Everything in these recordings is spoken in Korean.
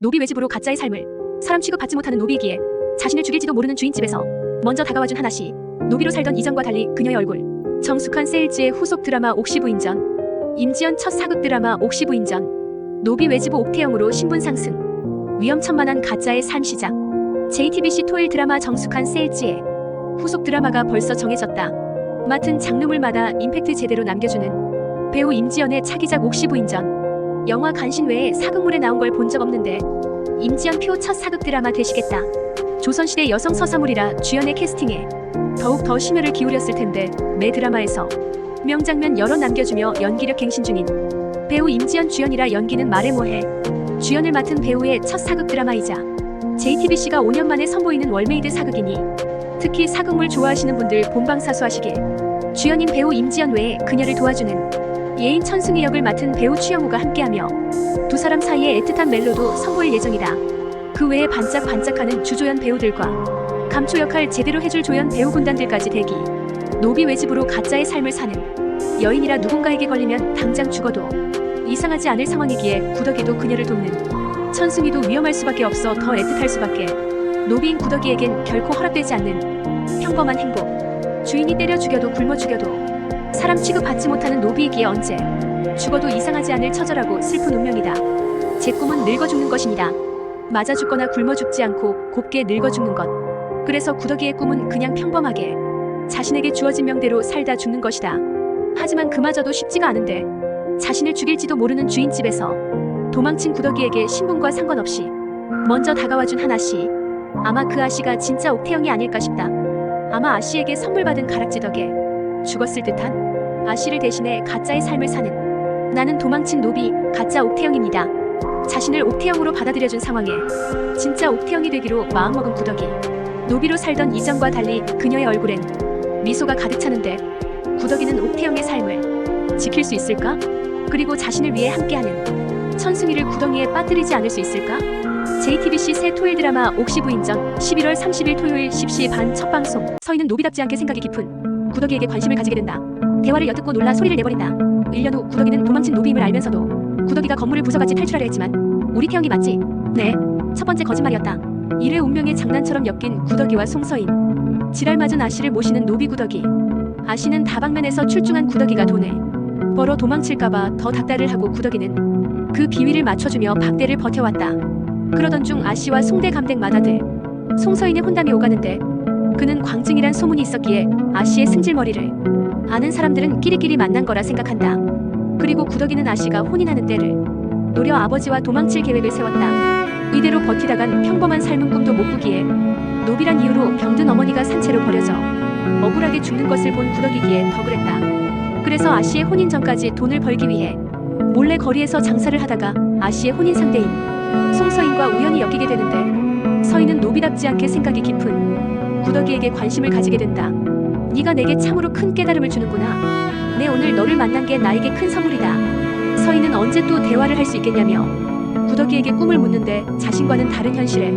노비 외집으로 가짜의 삶을 사람 취급받지 못하는 노비이기에 자신을 죽일지도 모르는 주인집에서 먼저 다가와준 하나씨. 노비로 살던 이전과 달리 그녀의 얼굴. 정숙한 세일즈의 후속 드라마 옥시부인전. 임지연 첫 사극 드라마 옥시부인전. 노비 외지부 옥태영으로 신분 상승. 위험천만한 가짜의 삶 시작. JTBC 토일 드라마 정숙한 세일즈의 후속 드라마가 벌써 정해졌다. 맡은 장르물마다 임팩트 제대로 남겨주는 배우 임지연의 차기작 옥시부인전. 영화 간신 외에 사극물에 나온 걸 본 적 없는데 임지연표 첫 사극 드라마 되시겠다. 조선시대 여성 서사물이라 주연의 캐스팅에 더욱 더 심혈을 기울였을 텐데 매 드라마에서 명장면 여러 남겨주며 연기력 갱신 중인 배우 임지연 주연이라 연기는 말해 뭐해. 주연을 맡은 배우의 첫 사극 드라마이자 JTBC가 5년 만에 선보이는 월메이드 사극이니 특히 사극물 좋아하시는 분들 본방사수하시길. 주연인 배우 임지연 외에 그녀를 도와주는 예인 천승희 역을 맡은 배우 추영우가 함께하며 두 사람 사이의 애틋한 멜로도 선보일 예정이다. 그 외에 반짝반짝하는 주조연 배우들과 감초 역할 제대로 해줄 조연 배우 군단들까지 대기. 노비 외집으로 가짜의 삶을 사는 여인이라 누군가에게 걸리면 당장 죽어도 이상하지 않을 상황이기에 구덕이도 그녀를 돕는 천승희도 위험할 수밖에 없어 더 애틋할 수밖에. 노비인 구덕이에겐 결코 허락되지 않는 평범한 행복. 주인이 때려 죽여도 굶어 죽여도 사람 취급받지 못하는 노비이기에 언제 죽어도 이상하지 않을 처절하고 슬픈 운명이다. 제 꿈은 늙어 죽는 것입니다. 맞아 죽거나 굶어 죽지 않고 곱게 늙어 죽는 것. 그래서 구덕이의 꿈은 그냥 평범하게 자신에게 주어진 명대로 살다 죽는 것이다. 하지만 그마저도 쉽지가 않은데 자신을 죽일지도 모르는 주인집에서 도망친 구덕이에게 신분과 상관없이 먼저 다가와준 하나씨. 아마 그 아씨가 진짜 옥태영이 아닐까 싶다. 아마 아씨에게 선물 받은 가락지 덕에 죽었을 듯한 아씨를 대신해 가짜의 삶을 사는 나는 도망친 노비 가짜 옥태영입니다. 자신을 옥태영으로 받아들여준 상황에 진짜 옥태영이 되기로 마음먹은 구덕이. 노비로 살던 이전과 달리 그녀의 얼굴엔 미소가 가득 차는데 구덕이는 옥태영의 삶을 지킬 수 있을까? 그리고 자신을 위해 함께하는 천승희를 구덩이에 빠뜨리지 않을 수 있을까? JTBC 새 토일 드라마 옥시부인전 11월 30일 토요일 10시 반 첫 방송. 서희는 노비답지 않게 생각이 깊은 구덕이에게 관심을 가지게 된다. 대화를 엿듣고 놀라 소리를 내버린다. 1년 후 구덕이는 도망친 노비임을 알면서도 구덕이가 건물을 부숴같이 탈출하려 했지만 우리 태영이 맞지? 네. 첫 번째 거짓말이었다. 이래 운명의 장난처럼 엮인 구덕이와 송서인. 지랄맞은 아씨를 모시는 노비 구덕이. 아씨는 다방면에서 출중한 구덕이가 돈을 벌어 도망칠까봐 더 닥달을 하고 구덕이는 그 비위를 맞춰주며 박대를 버텨왔다. 그러던 중 아씨와 송대 감댁 맏아들 송서인의 혼담이 오가는데 그는 광증이란 소문이 있었기에 아씨의 승질머리를 아는 사람들은 끼리끼리 만난 거라 생각한다. 그리고 구덕이는 아씨가 혼인하는 때를 노려 아버지와 도망칠 계획을 세웠다. 이대로 버티다간 평범한 삶은 꿈도 못 꾸기에 노비란 이유로 병든 어머니가 산채로 버려져 억울하게 죽는 것을 본 구덕이기에 더 그랬다. 그래서 아씨의 혼인 전까지 돈을 벌기 위해 몰래 거리에서 장사를 하다가 아씨의 혼인 상대인 송서인과 우연히 엮이게 되는데 서인은 노비답지 않게 생각이 깊은 구덕이에게 관심을 가지게 된다. 네가 내게 참으로 큰 깨달음을 주는구나. 내 오늘 너를 만난 게 나에게 큰 선물이다. 서인은 언제 또 대화를 할 수 있겠냐며 구덕이에게 꿈을 묻는데 자신과는 다른 현실에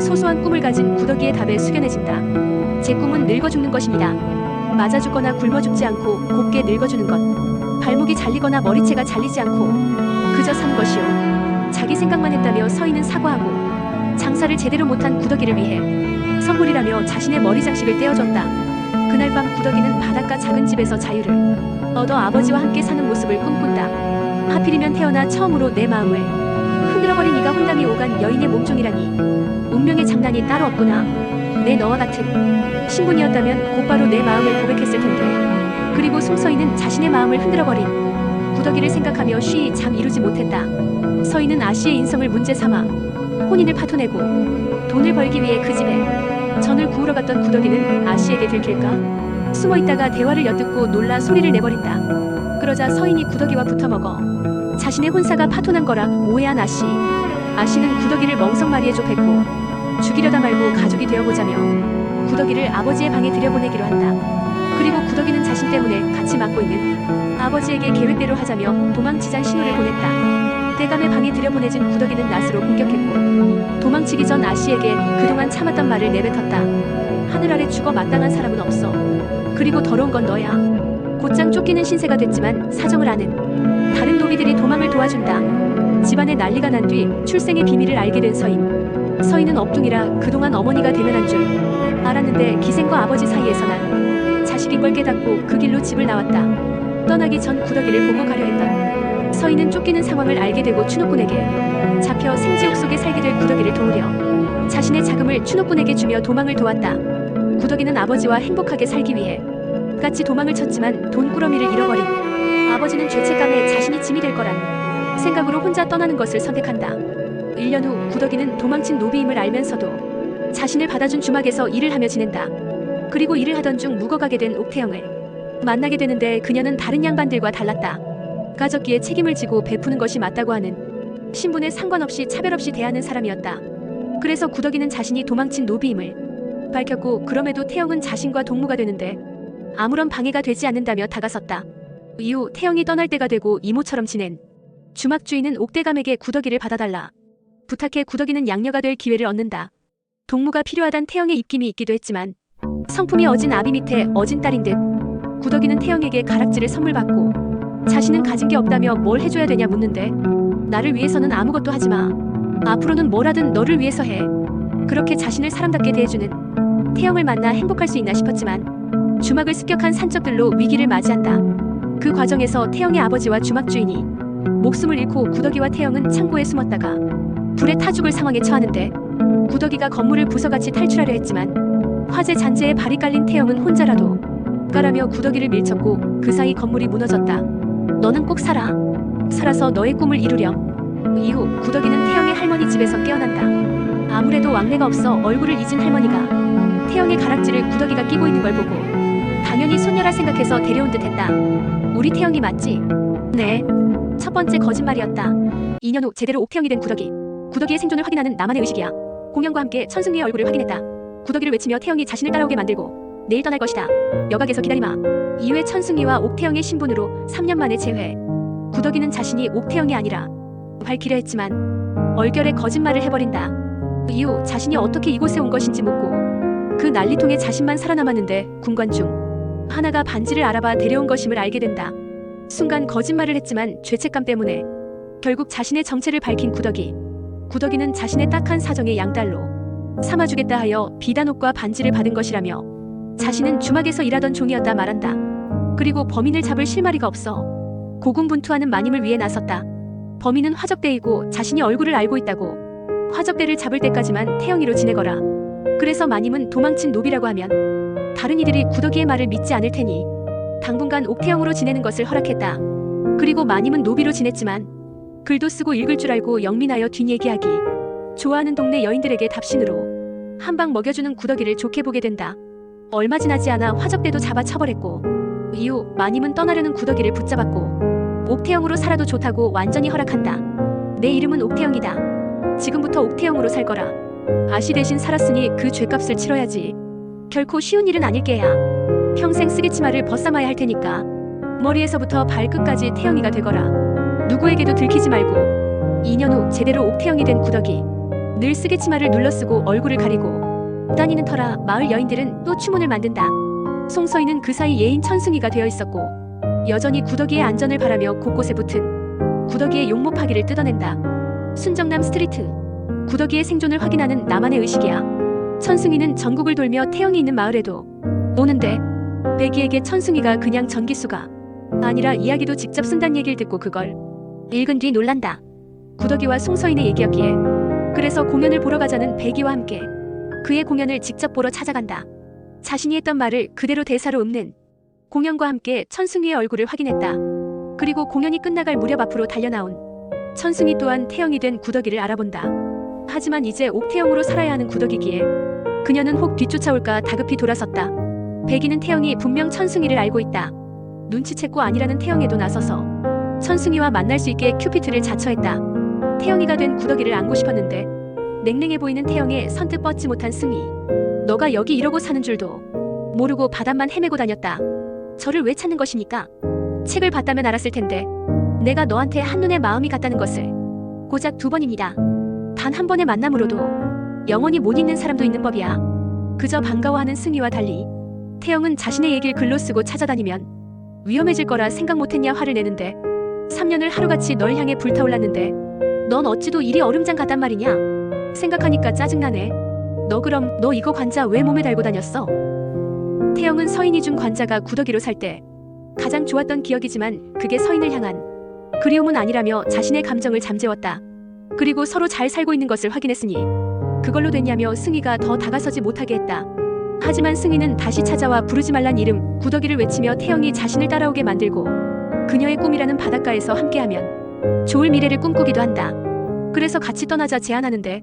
소소한 꿈을 가진 구덕이의 답에 숙연해진다. 제 꿈은 늙어 죽는 것입니다. 맞아 죽거나 굶어 죽지 않고 곱게 늙어주는 것. 발목이 잘리거나 머리채가 잘리지 않고 그저 사는 것이요. 자기 생각만 했다며 서인은 사과하고 장사를 제대로 못한 구덕이를 위해 선물이라며 자신의 머리 장식을 떼어줬다. 그날 밤 구덕이는 바닷가 작은 집에서 자유를 얻어 아버지와 함께 사는 모습을 꿈꾼다. 하필이면 태어나 처음으로 내 마음을 흔들어버린 이가 혼담이 오간 여인의 몸종이라니 운명의 장난이 따로 없구나. 내 너와 같은 신분이었다면 곧바로 내 마음을 고백했을 텐데. 그리고 송서인은 자신의 마음을 흔들어버린 구덕이를 생각하며 쉬이 잠 이루지 못했다. 서인은 아씨의 인성을 문제 삼아 혼인을 파토내고 돈을 벌기 위해 그 집에 전을 구우러 갔던 구덕이는 아씨에게 들킬까? 숨어있다가 대화를 엿듣고 놀라 소리를 내버린다. 그러자 서인이 구덕이와 붙어먹어 자신의 혼사가 파토난 거라 오해한 아씨. 아씨는 구덕이를 멍석마리에 좁혔고 죽이려다 말고 가족이 되어보자며 구덕이를 아버지의 방에 들여보내기로 한다. 그리고 구덕이는 자신 때문에 같이 맡고 있는 아버지에게 계획대로 하자며 도망치자는 신호를 보냈다. 대감의 방에 들여보내진 구덕이는 낫으로 공격했고 도망치기 전 아씨에게 그동안 참았던 말을 내뱉었다. 하늘 아래 죽어 마땅한 사람은 없어. 그리고 더러운 건 너야. 곧장 쫓기는 신세가 됐지만 사정을 아는 다른 노비들이 도망을 도와준다. 집안에 난리가 난 뒤 출생의 비밀을 알게 된 서인. 서인은 업둥이라 그동안 어머니가 대면한 줄 알았는데 기생과 아버지 사이에서 난 자식인 걸 깨닫고 그 길로 집을 나왔다. 떠나기 전 구더기를 보고 가려 했던 서인은 쫓기는 상황을 알게 되고 추노꾼에게 잡혀 생지옥 속에 살게 될 구더기를 도우려 자신의 자금을 추노꾼에게 주며 도망을 도왔다. 구더기는 아버지와 행복하게 살기 위해 같이 도망을 쳤지만 돈꾸러미를 잃어버린 아버지는 죄책감에 자신이 짐이 될 거란 생각으로 혼자 떠나는 것을 선택한다. 1년 후 구더기는 도망친 노비임을 알면서도 자신을 받아준 주막에서 일을 하며 지낸다. 그리고 일을 하던 중 묵어가게 된 옥태영을 만나게 되는데 그녀는 다른 양반들과 달랐다. 가족기에 책임을 지고 베푸는 것이 맞다고 하는 신분에 상관없이 차별 없이 대하는 사람이었다. 그래서 구더기는 자신이 도망친 노비임을 밝혔고 그럼에도 태영은 자신과 동무가 되는데 아무런 방해가 되지 않는다며 다가섰다. 이후 태영이 떠날 때가 되고 이모처럼 지낸 주막 주인은 옥대감에게 구더기를 받아달라 부탁해 구더기는 양녀가 될 기회를 얻는다. 동무가 필요하단 태영의 입김이 있기도 했지만 성품이 어진 아비 밑에 어진 딸인 듯 구더기는 태영에게 가락지를 선물 받고 자신은 가진 게 없다며 뭘 해줘야 되냐 묻는데 나를 위해서는 아무것도 하지마. 앞으로는 뭘 하든 너를 위해서 해. 그렇게 자신을 사람답게 대해주는 태영을 만나 행복할 수 있나 싶었지만 주막을 습격한 산적들로 위기를 맞이한다. 그 과정에서 태영의 아버지와 주막 주인이 목숨을 잃고 구더기와 태영은 창고에 숨었다가 불에 타 죽을 상황에 처하는데 구더기가 건물을 부숴같이 탈출하려 했지만 화재 잔재에 발이 깔린 태영은 혼자라도 가라며 구더기를 밀쳤고 그 사이 건물이 무너졌다. 너는 꼭 살아. 살아서 너의 꿈을 이루렴. 이후 구더기는 태영의 할머니 집에서 깨어난다. 아무래도 왕래가 없어 얼굴을 잊은 할머니가 태영의 가락지를 구더기가 끼고 있는 걸 보고 당연히 손녀라 생각해서 데려온 듯 했다. 우리 태영이 맞지? 네. 첫 번째 거짓말이었다. 2년 후 제대로 옥태영이 된 구더기. 구더기의 생존을 확인하는 나만의 의식이야. 공연과 함께 천승리의 얼굴을 확인했다. 구더기를 외치며 태영이 자신을 따라오게 만들고 내일 떠날 것이다. 여각에서 기다리마. 이후에 천승리와 옥태영의 신분으로 3년 만에 재회. 구더기는 자신이 옥태영이 아니라 밝히려 했지만 얼결에 거짓말을 해버린다. 이후 자신이 어떻게 이곳에 온 것인지 묻고 그 난리통에 자신만 살아남았는데 군관 중 하나가 반지를 알아봐 데려온 것임을 알게 된다. 순간 거짓말을 했지만 죄책감 때문에 결국 자신의 정체를 밝힌 구더기. 구더기는 자신의 딱한 사정에 양딸로 삼아주겠다 하여 비단옷과 반지를 받은 것이라며 자신은 주막에서 일하던 종이었다 말한다. 그리고 범인을 잡을 실마리가 없어 고군분투하는 마님을 위해 나섰다. 범인은 화적대이고 자신이 얼굴을 알고 있다고 화적대를 잡을 때까지만 태영이로 지내거라. 그래서 마님은 도망친 노비라고 하면 다른 이들이 구더기의 말을 믿지 않을 테니 당분간 옥태영으로 지내는 것을 허락했다. 그리고 마님은 노비로 지냈지만 글도 쓰고 읽을 줄 알고 영민하여 뒷얘기하기 좋아하는 동네 여인들에게 답신으로 한방 먹여주는 구더기를 좋게 보게 된다. 얼마 지나지 않아 화적대도 잡아 처벌했고 이후 마님은 떠나려는 구더기를 붙잡았고 옥태영으로 살아도 좋다고 완전히 허락한다. 내 이름은 옥태영이다. 지금부터 옥태영으로 살 거라. 아씨 대신 살았으니 그 죄값을 치러야지. 결코 쉬운 일은 아닐 게야. 평생 쓰개치마를 벗삼아야 할 테니까 머리에서부터 발끝까지 태영이가 되거라. 누구에게도 들키지 말고. 2년 후 제대로 옥태영이 된 구더기. 늘 쓰개치마를 눌러쓰고 얼굴을 가리고 다니는 터라 마을 여인들은 또 추문을 만든다. 송서인은 그 사이 예인 천승이가 되어 있었고 여전히 구더기의 안전을 바라며 곳곳에 붙은 구더기의 용모파기를 뜯어낸다. 순정남 스트리트. 구더기의 생존을 확인하는 나만의 의식이야. 천승이는 전국을 돌며 태영이 있는 마을에도 오는데 배기에게 천승이가 그냥 전기수가 아니라 이야기도 직접 쓴다는 얘기를 듣고 그걸 읽은 뒤 놀란다. 구더기와 송서인의 얘기였기에. 그래서 공연을 보러 가자는 배기와 함께 그의 공연을 직접 보러 찾아간다. 자신이 했던 말을 그대로 대사로 읊는 공연과 함께 천승이의 얼굴을 확인했다. 그리고 공연이 끝나갈 무렵 앞으로 달려나온 천승이 또한 태영이 된 구더기를 알아본다. 하지만 이제 옥태영으로 살아야 하는 구더기기에 그녀는 혹 뒤쫓아올까 다급히 돌아섰다. 배기는 태영이 분명 천승이를 알고 있다. 눈치챘고 아니라는 태영에도 나서서 천승이와 만날 수 있게 큐피트를 자처했다. 태영이가 된 구더기를 안고 싶었는데 냉랭해 보이는 태영에 선뜻 뻗지 못한 승희. 너가 여기 이러고 사는 줄도 모르고 바닷만 헤매고 다녔다. 저를 왜 찾는 것입니까? 책을 봤다면 알았을 텐데 내가 너한테 한눈에 마음이 갔다는 것을 고작 2번입니다. 단 한 번의 만남으로도 영원히 못 잊는 사람도 있는 법이야. 그저 반가워하는 승희와 달리 태영은 자신의 얘기를 글로 쓰고 찾아다니면 위험해질 거라 생각 못했냐 화를 내는데 3년을 하루같이 널 향해 불타올랐는데 넌 어찌도 이리 얼음장 같단 말이냐? 생각하니까 짜증나네. 너 그럼 너 이거 관자 왜 몸에 달고 다녔어? 태영은 서인이 준 관자가 구더기로 살 때 가장 좋았던 기억이지만 그게 서인을 향한 그리움은 아니라며 자신의 감정을 잠재웠다. 그리고 서로 잘 살고 있는 것을 확인했으니 그걸로 됐냐며 승희가 더 다가서지 못하게 했다. 하지만 승희는 다시 찾아와 부르지 말란 이름 구더기를 외치며 태영이 자신을 따라오게 만들고 그녀의 꿈이라는 바닷가에서 함께하면 좋을 미래를 꿈꾸기도 한다. 그래서 같이 떠나자 제안하는데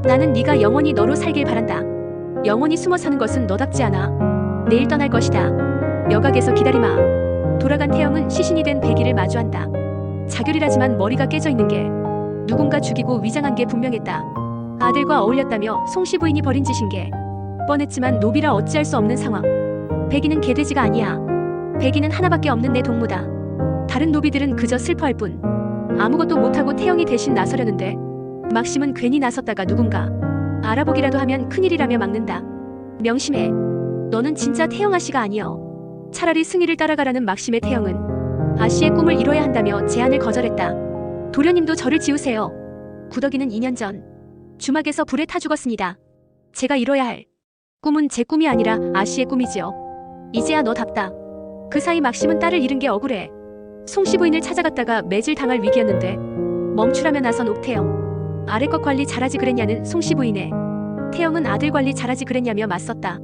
나는 네가 영원히 너로 살길 바란다. 영원히 숨어 사는 것은 너답지 않아. 내일 떠날 것이다. 여각에서 기다리마. 돌아간 태영은 시신이 된 백이를 마주한다. 자결이라지만 머리가 깨져 있는 게 누군가 죽이고 위장한 게 분명했다. 아들과 어울렸다며 송씨 부인이 벌인 짓인 게 뻔했지만 노비라 어찌할 수 없는 상황. 백이는 개돼지가 아니야. 백이는 하나밖에 없는 내 동무다. 다른 노비들은 그저 슬퍼할 뿐 아무것도 못하고 태영이 대신 나서려는데 막심은 괜히 나섰다가 누군가 알아보기라도 하면 큰일이라며 막는다. 명심해. 너는 진짜 태영 아씨가 아니여. 차라리 승희를 따라가라는 막심의 태영은 아씨의 꿈을 이뤄야 한다며 제안을 거절했다. 도련님도 저를 지우세요. 구더기는 2년 전 주막에서 불에 타 죽었습니다. 제가 이뤄야 할 꿈은 제 꿈이 아니라 아씨의 꿈이지요. 이제야 너답다. 그 사이 막심은 딸을 잃은 게 억울해. 송씨 부인을 찾아갔다가 매질 당할 위기였는데 멈추라며 나선 옥태영. 아래 것 관리 잘하지 그랬냐는 송씨 부인에 태영은 아들 관리 잘하지 그랬냐며 맞섰다.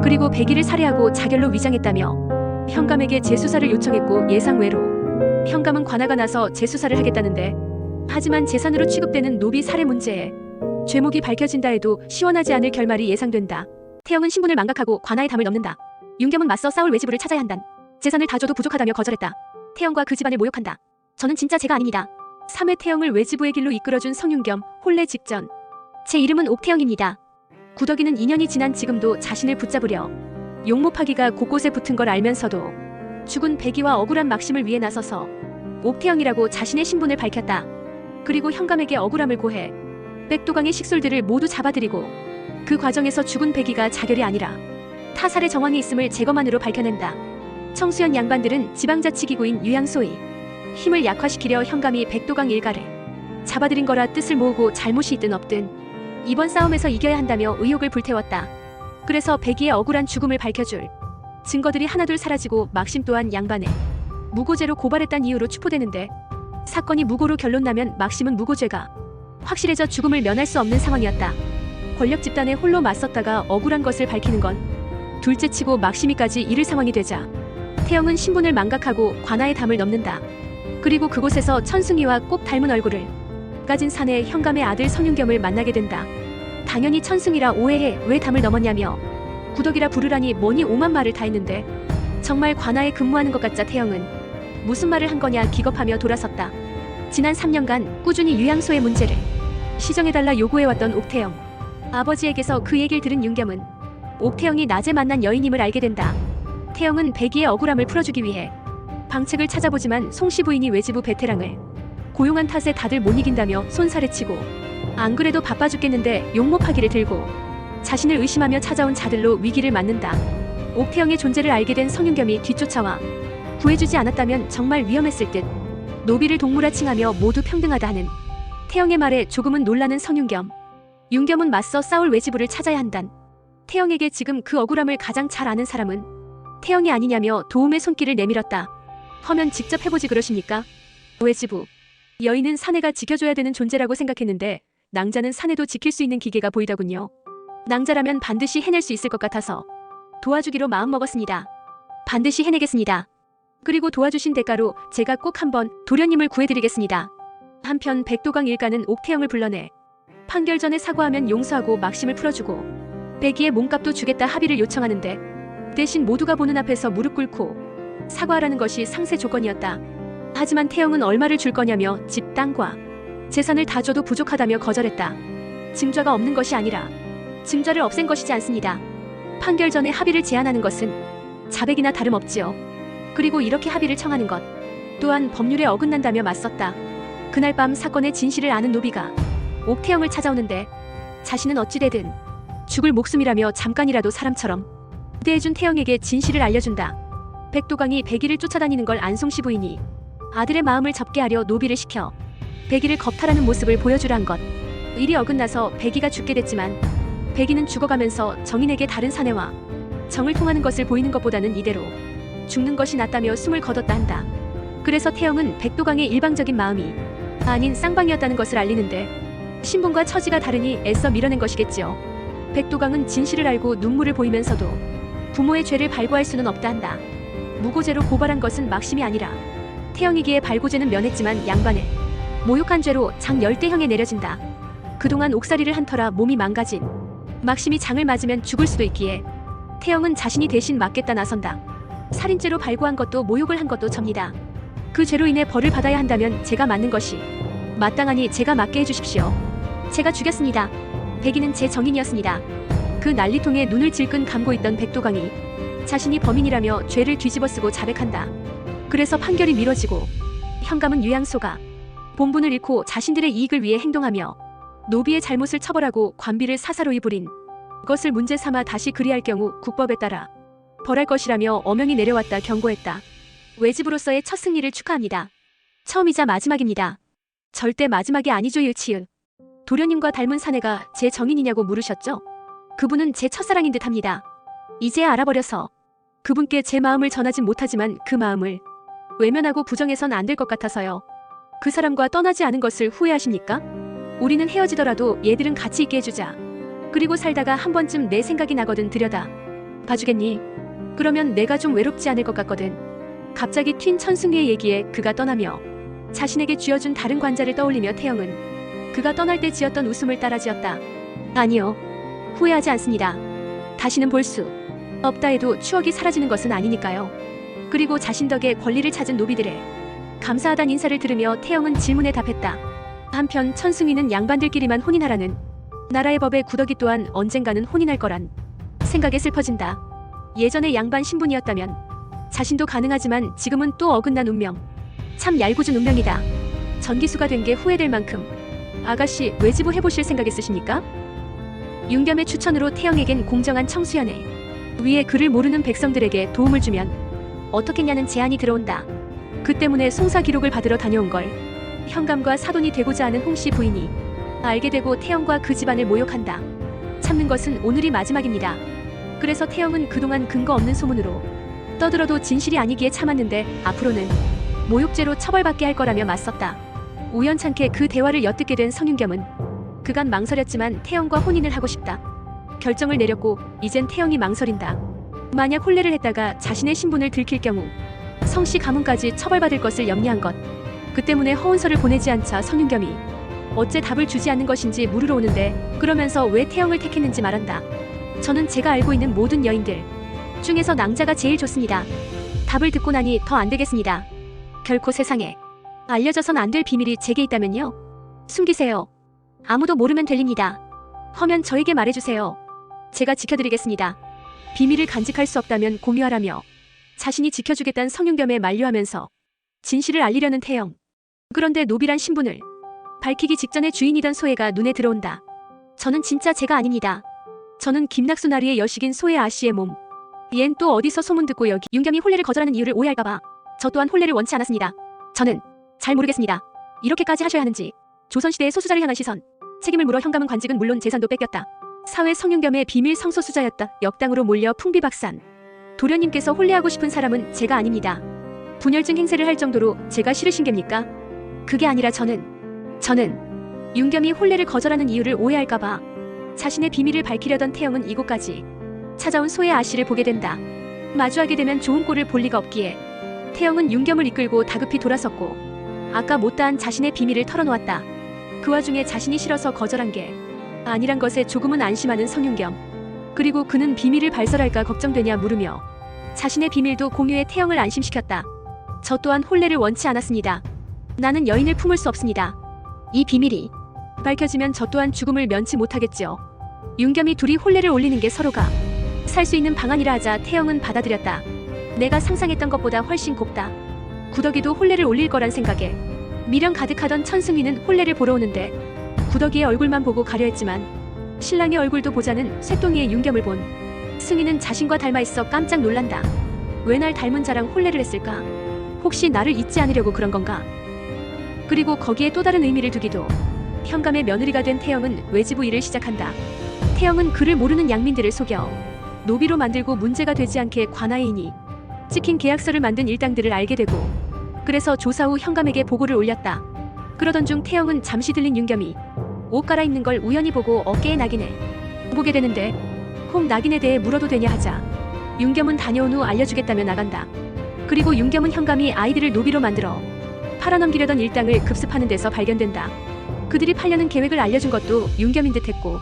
그리고 백이를 살해하고 자결로 위장했다며 현감에게 재수사를 요청했고 예상외로 현감은 관아가 나서 재수사를 하겠다는데 하지만 재산으로 취급되는 노비 살해 문제에 죄목이 밝혀진다 해도 시원하지 않을 결말이 예상된다. 태영은 신분을 망각하고 관아에 담을 넘는다. 윤겸은 맞서 싸울 외지부를 찾아야 한단. 재산을 다 줘도 부족하다며 거절했다. 태영과 그 집안을 모욕한다. 저는 진짜 제가 아닙니다. 3회 태영을 외지부의 길로 이끌어준 성윤겸 혼례 직전. 제 이름은 옥태영입니다. 구더기는 2년이 지난 지금도 자신을 붙잡으려 용모파기가 곳곳에 붙은 걸 알면서도 죽은 백이와 억울한 막심을 위해 나서서 옥태영이라고 자신의 신분을 밝혔다. 그리고 현감에게 억울함을 고해 백도강의 식솔들을 모두 잡아들이고 그 과정에서 죽은 백이가 자결이 아니라 타살의 정황이 있음을 제거만으로 밝혀낸다. 청수연 양반들은 지방자치기구인 유양소의 힘을 약화시키려 현감이 백도강 일가를 잡아들인 거라 뜻을 모으고 잘못이 있든 없든 이번 싸움에서 이겨야 한다며 의욕을 불태웠다. 그래서 백이의 억울한 죽음을 밝혀줄 증거들이 하나둘 사라지고 막심 또한 양반을 무고죄로 고발했단 이유로 추포되는데 사건이 무고로 결론나면 막심은 무고죄가 확실해져 죽음을 면할 수 없는 상황이었다. 권력 집단에 홀로 맞섰다가 억울한 것을 밝히는 건 둘째치고 막심이까지 잃을 상황이 되자 태영은 신분을 망각하고 관아의 담을 넘는다. 그리고 그곳에서 천승희와 꼭 닮은 얼굴을 가진 사내 현감의 아들 성윤겸을 만나게 된다. 당연히 천승희라 오해해 왜 담을 넘었냐며 구덕이라 부르라니 뭐니 오만 말을 다 했는데 정말 관아에 근무하는 것 같자 태영은 무슨 말을 한 거냐 기겁하며 돌아섰다. 지난 3년간 꾸준히 유양소의 문제를 시정해달라 요구해왔던 옥태영. 아버지에게서 그 얘기를 들은 윤겸은 옥태영이 낮에 만난 여인임을 알게 된다. 태영은 백이의 억울함을 풀어주기 위해 방책을 찾아보지만 송씨 부인이 외지부 베테랑을 고용한 탓에 다들 못 이긴다며 손살에 치고 안 그래도 바빠 죽겠는데 용모파기를 들고 자신을 의심하며 찾아온 자들로 위기를 맞는다. 옥태영의 존재를 알게 된 성윤겸이 뒤쫓아와 구해주지 않았다면 정말 위험했을 듯. 노비를 동무라 칭하며 모두 평등하다 하는 태영의 말에 조금은 놀라는 성윤겸. 윤겸은 맞서 싸울 외지부를 찾아야 한단. 태영에게 지금 그 억울함을 가장 잘 아는 사람은 태영이 아니냐며 도움의 손길을 내밀었다. 허면 직접 해보지 그러십니까? 외지부. 여인은 사내가 지켜줘야 되는 존재라고 생각했는데 낭자는 사내도 지킬 수 있는 기계가 보이더군요. 낭자라면 반드시 해낼 수 있을 것 같아서 도와주기로 마음먹었습니다. 반드시 해내겠습니다. 그리고 도와주신 대가로 제가 꼭 한번 도련님을 구해드리겠습니다. 한편 백도강 일가는 옥태영을 불러내 판결 전에 사과하면 용서하고 막심을 풀어주고 백이의 몸값도 주겠다 합의를 요청하는데 대신 모두가 보는 앞에서 무릎 꿇고 사과하라는 것이 상세 조건이었다. 하지만 태영은 얼마를 줄 거냐며 집, 땅과 재산을 다 줘도 부족하다며 거절했다. 증좌가 없는 것이 아니라 증좌를 없앤 것이지 않습니다. 판결 전에 합의를 제안하는 것은 자백이나 다름없지요. 그리고 이렇게 합의를 청하는 것 또한 법률에 어긋난다며 맞섰다. 그날 밤 사건의 진실을 아는 노비가 옥태영을 찾아오는데 자신은 어찌되든 죽을 목숨이라며 잠깐이라도 사람처럼 대해준 태영에게 진실을 알려준다. 백도강이 백이를 쫓아다니는 걸 안송씨 부인이 아들의 마음을 접게 하려 노비를 시켜 백이를 겁탈하는 모습을 보여주란 것. 일이 어긋나서 백이가 죽게 됐지만 백이는 죽어가면서 정인에게 다른 사내와 정을 통하는 것을 보이는 것보다는 이대로 죽는 것이 낫다며 숨을 거뒀다 한다. 그래서 태영은 백도강의 일방적인 마음이 아닌 쌍방이었다는 것을 알리는데 신분과 처지가 다르니 애써 밀어낸 것이겠지요. 백도강은 진실을 알고 눈물을 보이면서도 부모의 죄를 발부할 수는 없다 한다. 무고죄로 고발한 것은 막심이 아니라 태영이기에 발고죄는 면했지만 양반을 모욕한 죄로 장 10대형에 내려진다. 그동안 옥살이를 한 터라 몸이 망가진 막심이 장을 맞으면 죽을 수도 있기에 태영은 자신이 대신 맞겠다 나선다. 살인죄로 발고한 것도 모욕을 한 것도 접니다. 그 죄로 인해 벌을 받아야 한다면 제가 맞는 것이 마땅하니 제가 맞게 해주십시오. 제가 죽였습니다. 백이는 제 정인이었습니다. 그 난리통에 눈을 질끈 감고 있던 백도강이 자신이 범인이라며 죄를 뒤집어쓰고 자백한다. 그래서 판결이 미뤄지고 현감은 유양소가 본분을 잃고 자신들의 이익을 위해 행동하며 노비의 잘못을 처벌하고 관비를 사사로이 부린 것을 문제 삼아 다시 그리할 경우 국법에 따라 벌할 것이라며 어명이 내려왔다 경고했다. 외집으로서의 첫 승리를 축하합니다. 처음이자 마지막입니다. 절대 마지막이 아니죠. 일치은 도련님과 닮은 사내가 제 정인이냐고 물으셨죠? 그분은 제 첫사랑인 듯합니다. 이제야 알아버려서 그분께 제 마음을 전하진 못하지만 그 마음을 외면하고 부정해선 안 될 것 같아서요. 그 사람과 떠나지 않은 것을 후회하십니까? 우리는 헤어지더라도 얘들은 같이 있게 해주자. 그리고 살다가 한 번쯤 내 생각이 나거든. 들여다 봐주겠니? 그러면 내가 좀 외롭지 않을 것 같거든. 갑자기 튄 천승위의 얘기에 그가 떠나며 자신에게 쥐어준 다른 관자를 떠올리며 태영은 그가 떠날 때 지었던 웃음을 따라 지었다. 아니요. 후회하지 않습니다. 다시는 볼 수 없다 해도 추억이 사라지는 것은 아니니까요. 그리고 자신 덕에 권리를 찾은 노비들의 감사하단 인사를 들으며 태영은 질문에 답했다. 한편 천승위는 양반들끼리만 혼인하라는 나라의 법의 구더기 또한 언젠가는 혼인할 거란 생각에 슬퍼진다. 예전에 양반 신분이었다면 자신도 가능하지만 지금은 또 어긋난 운명. 참 얄궂은 운명이다. 전기수가 된 게 후회될 만큼. 아가씨 외지부 해보실 생각 있으십니까? 윤겸의 추천으로 태영에겐 공정한 청수연애 위에 글을 모르는 백성들에게 도움을 주면 어떻겠냐는 제안이 들어온다. 그 때문에 송사 기록을 받으러 다녀온 걸 현감과 사돈이 되고자 하는 홍씨 부인이 알게 되고 태영과 그 집안을 모욕한다. 참는 것은 오늘이 마지막입니다. 그래서 태영은 그동안 근거 없는 소문으로 떠들어도 진실이 아니기에 참았는데 앞으로는 모욕죄로 처벌받게 할 거라며 맞섰다. 우연찮게 그 대화를 엿듣게 된 성윤겸은 그간 망설였지만 태영과 혼인을 하고 싶다. 결정을 내렸고 이젠 태영이 망설인다. 만약 혼례를 했다가 자신의 신분을 들킬 경우 성씨 가문까지 처벌받을 것을 염려한 것. 그 때문에 허운서를 보내지 않자 성윤겸이 어째 답을 주지 않는 것인지 물으러 오는데 그러면서 왜 태영을 택했는지 말한다. 저는 제가 알고 있는 모든 여인들 중에서 낭자가 제일 좋습니다. 답을 듣고 나니 더 안 되겠습니다. 결코 세상에 알려져선 안 될 비밀이 제게 있다면요. 숨기세요. 아무도 모르면 들립니다. 허면 저에게 말해주세요. 제가 지켜드리겠습니다. 비밀을 간직할 수 없다면 공유하라며 자신이 지켜주겠다는 성윤겸에 만류하면서 진실을 알리려는 태영. 그런데 노비란 신분을 밝히기 직전에 주인이던 소혜가 눈에 들어온다. 저는 진짜 제가 아닙니다. 저는 김낙수 나리의 여식인 소혜 아씨의 몸. 얜 또 어디서 소문 듣고 여기 윤겸이 혼례를 거절하는 이유를 오해할까봐. 저 또한 혼례를 원치 않았습니다. 저는 잘 모르겠습니다. 이렇게까지 하셔야 하는지. 조선시대의 소수자를 향한 시선. 책임을 물어 현감은 관직은 물론 재산도 뺏겼다. 사회 성윤겸의 비밀 성소수자였다. 역당으로 몰려 풍비박산. 도련님께서 혼례하고 싶은 사람은 제가 아닙니다. 분열증 행세를 할 정도로 제가 싫으신 겁니까? 그게 아니라 저는 윤겸이 혼례를 거절하는 이유를 오해할까봐 자신의 비밀을 밝히려던 태영은 이곳까지 찾아온 소혜 아씨를 보게 된다. 마주하게 되면 좋은 꼴을 볼 리가 없기에 태영은 윤겸을 이끌고 다급히 돌아섰고 아까 못다한 자신의 비밀을 털어놓았다. 그 와중에 자신이 싫어서 거절한 게 아니란 것에 조금은 안심하는 성윤겸. 그리고 그는 비밀을 발설할까 걱정되냐 물으며 자신의 비밀도 공유해 태영을 안심시켰다. 저 또한 혼례를 원치 않았습니다. 나는 여인을 품을 수 없습니다. 이 비밀이 밝혀지면 저 또한 죽음을 면치 못하겠지요. 윤겸이 둘이 혼례를 올리는 게 서로가 살 수 있는 방안이라 하자 태영은 받아들였다. 내가 상상했던 것보다 훨씬 곱다. 구더기도 혼례를 올릴 거란 생각에 미련 가득하던 천승위는 혼례를 보러 오는데 구더기의 얼굴만 보고 가려 했지만 신랑의 얼굴도 보자는 쇠똥이의 윤겸을 본 승위는 자신과 닮아 있어 깜짝 놀란다. 왜 날 닮은 자랑 혼례를 했을까? 혹시 나를 잊지 않으려고 그런 건가? 그리고 거기에 또 다른 의미를 두기도. 현감의 며느리가 된 태영은 외지부 일을 시작한다. 태영은 그를 모르는 양민들을 속여 노비로 만들고 문제가 되지 않게 관아에 인이 찍힌 계약서를 만든 일당들을 알게 되고, 그래서 조사 후 현감에게 보고를 올렸다. 그러던 중 태영은 잠시 들린 윤겸이 옷 갈아입는 걸 우연히 보고 어깨에 낙인을 보게 되는데, 혹 낙인에 대해 물어도 되냐 하자 윤겸은 다녀온 후 알려주겠다며 나간다. 그리고 윤겸은 현감이 아이들을 노비로 만들어 팔아넘기려던 일당을 급습하는 데서 발견된다. 그들이 팔려는 계획을 알려준 것도 윤겸인 듯했고,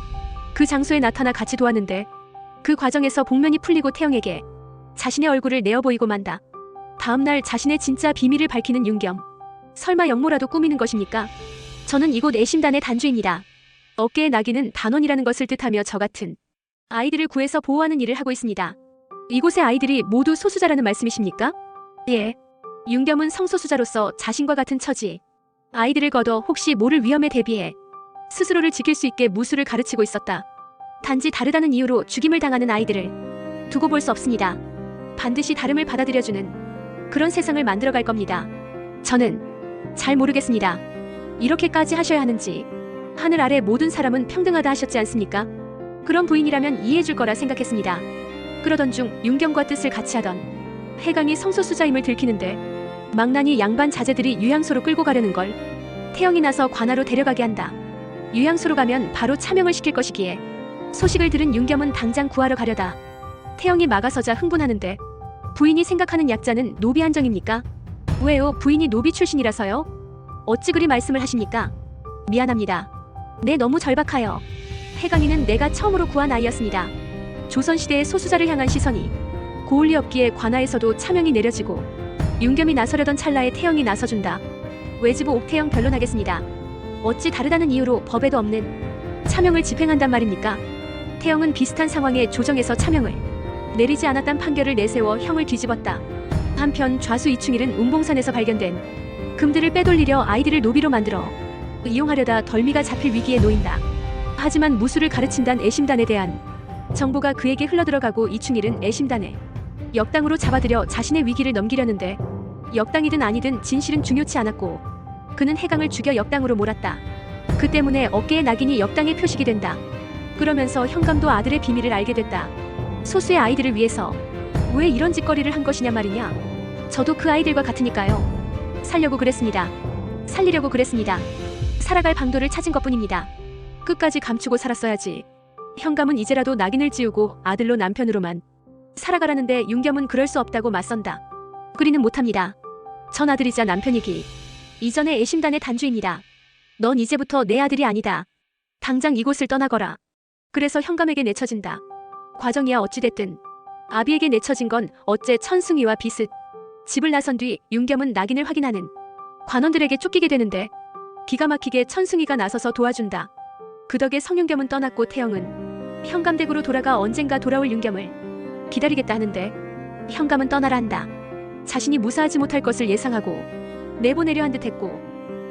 그 장소에 나타나 같이 도왔는데, 그 과정에서 복면이 풀리고 태영에게 자신의 얼굴을 내어 보이고 만다. 다음날 자신의 진짜 비밀을 밝히는 윤겸. 설마 역모라도 꾸미는 것입니까? 저는 이곳 애심단의 단주입니다. 어깨에 낙인은 단원이라는 것을 뜻하며 저 같은 아이들을 구해서 보호하는 일을 하고 있습니다. 이곳의 아이들이 모두 소수자라는 말씀이십니까? 예. 윤겸은 성소수자로서 자신과 같은 처지 아이들을 거둬 혹시 모를 위험에 대비해 스스로를 지킬 수 있게 무술을 가르치고 있었다. 단지 다르다는 이유로 죽임을 당하는 아이들을 두고 볼 수 없습니다. 반드시 다름을 받아들여주는 그런 세상을 만들어갈 겁니다. 저는 잘 모르겠습니다. 이렇게까지 하셔야 하는지. 하늘 아래 모든 사람은 평등하다 하셨지 않습니까? 그런 부인이라면 이해해줄 거라 생각했습니다. 그러던 중 윤겸과 뜻을 같이 하던 해강이 성소수자임을 들키는데, 망나니 양반 자제들이 유양소로 끌고 가려는 걸 태영이 나서 관아로 데려가게 한다. 유양소로 가면 바로 차명을 시킬 것이기에 소식을 들은 윤겸은 당장 구하러 가려다 태영이 막아서자 흥분하는데, 부인이 생각하는 약자는 노비 한정입니까? 왜요? 부인이 노비 출신이라서요? 어찌 그리 말씀을 하십니까? 미안합니다. 네, 너무 절박하여. 해강이는 내가 처음으로 구한 아이였습니다. 조선시대의 소수자를 향한 시선이 고울리 없기에 관아에서도 차명이 내려지고, 윤겸이 나서려던 찰나에 태영이 나서준다. 외지부 옥태영 변론하겠습니다. 어찌 다르다는 이유로 법에도 없는 차명을 집행한단 말입니까? 태영은 비슷한 상황에 조정에서 차명을 내리지 않았단 판결을 내세워 형을 뒤집었다. 한편 좌수 이충일은 운봉산에서 발견된 금들을 빼돌리려 아이들을 노비로 만들어 이용하려다 덜미가 잡힐 위기에 놓인다. 하지만 무술을 가르친단 애심단에 대한 정보가 그에게 흘러들어가고 이충일은 애심단에 역당으로 잡아들여 자신의 위기를 넘기려는데, 역당이든 아니든 진실은 중요치 않았고 그는 해강을 죽여 역당으로 몰았다. 그 때문에 어깨에 낙인이 역당의 표식이 된다. 그러면서 현감도 아들의 비밀을 알게 됐다. 소수의 아이들을 위해서 왜 이런 짓거리를 한 것이냐 말이냐. 저도 그 아이들과 같으니까요. 살려고 그랬습니다. 살리려고 그랬습니다. 살아갈 방도를 찾은 것뿐입니다. 끝까지 감추고 살았어야지. 현감은 이제라도 낙인을 지우고 아들로 남편으로만 살아가라는데 윤겸은 그럴 수 없다고 맞선다. 그리는 못합니다. 전 아들이자 남편이기 이전에 애심단의 단주입니다. 넌 이제부터 내 아들이 아니다. 당장 이곳을 떠나거라. 그래서 현감에게 내쳐진다. 과정이야 어찌됐든 아비에게 내쳐진 건 어째 천승이와 비슷. 집을 나선 뒤 윤겸은 낙인을 확인하는 관원들에게 쫓기게 되는데, 기가 막히게 천승이가 나서서 도와준다. 그 덕에 성윤겸은 떠났고 태영은 현감댁으로 돌아가 언젠가 돌아올 윤겸을 기다리겠다 하는데, 현감은 떠나라 한다. 자신이 무사하지 못할 것을 예상하고 내보내려 한 듯했고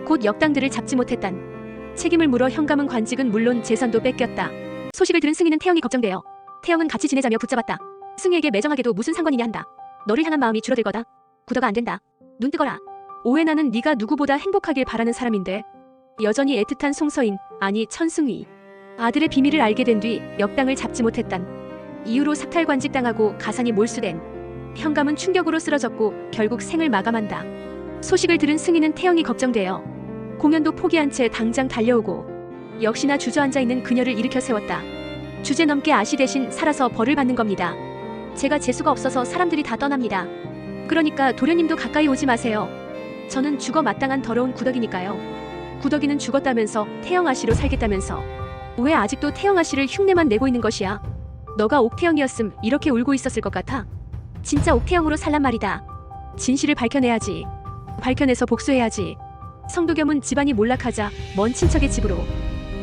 곧 역당들을 잡지 못했단 책임을 물어 현감은 관직은 물론 재산도 뺏겼다. 소식을 들은 승희는 태영이 걱정되어 태영은 같이 지내자며 붙잡았다. 승희에게 매정하게도 무슨 상관이냐 한다. 너를 향한 마음이 줄어들 거다. 굳어가 안 된다. 눈 뜨거라. 오해나는 네가 누구보다 행복하길 바라는 사람인데. 여전히 애틋한 송서인, 아니 천승희. 아들의 비밀을 알게 된 뒤 역당을 잡지 못했단 이유로 삭탈관직당하고 가산이 몰수된 현감은 충격으로 쓰러졌고 결국 생을 마감한다. 소식을 들은 승희는 태영이 걱정되어 공연도 포기한 채 당장 달려오고 역시나 주저앉아 있는 그녀를 일으켜 세웠다. 주제넘게 아시 대신 살아서 벌을 받는 겁니다. 제가 재수가 없어서 사람들이 다 떠납니다. 그러니까 도련님도 가까이 오지 마세요. 저는 죽어 마땅한 더러운 구더기니까요. 구더기는 죽었다면서 태영 아씨로 살겠다면서 왜 아직도 태영 아씨를 흉내만 내고 있는 것이야. 너가 옥태영이었음 이렇게 울고 있었을 것 같아. 진짜 옥태영으로 살란 말이다. 진실을 밝혀내야지. 밝혀내서 복수해야지. 성도겸은 집안이 몰락하자 먼 친척의 집으로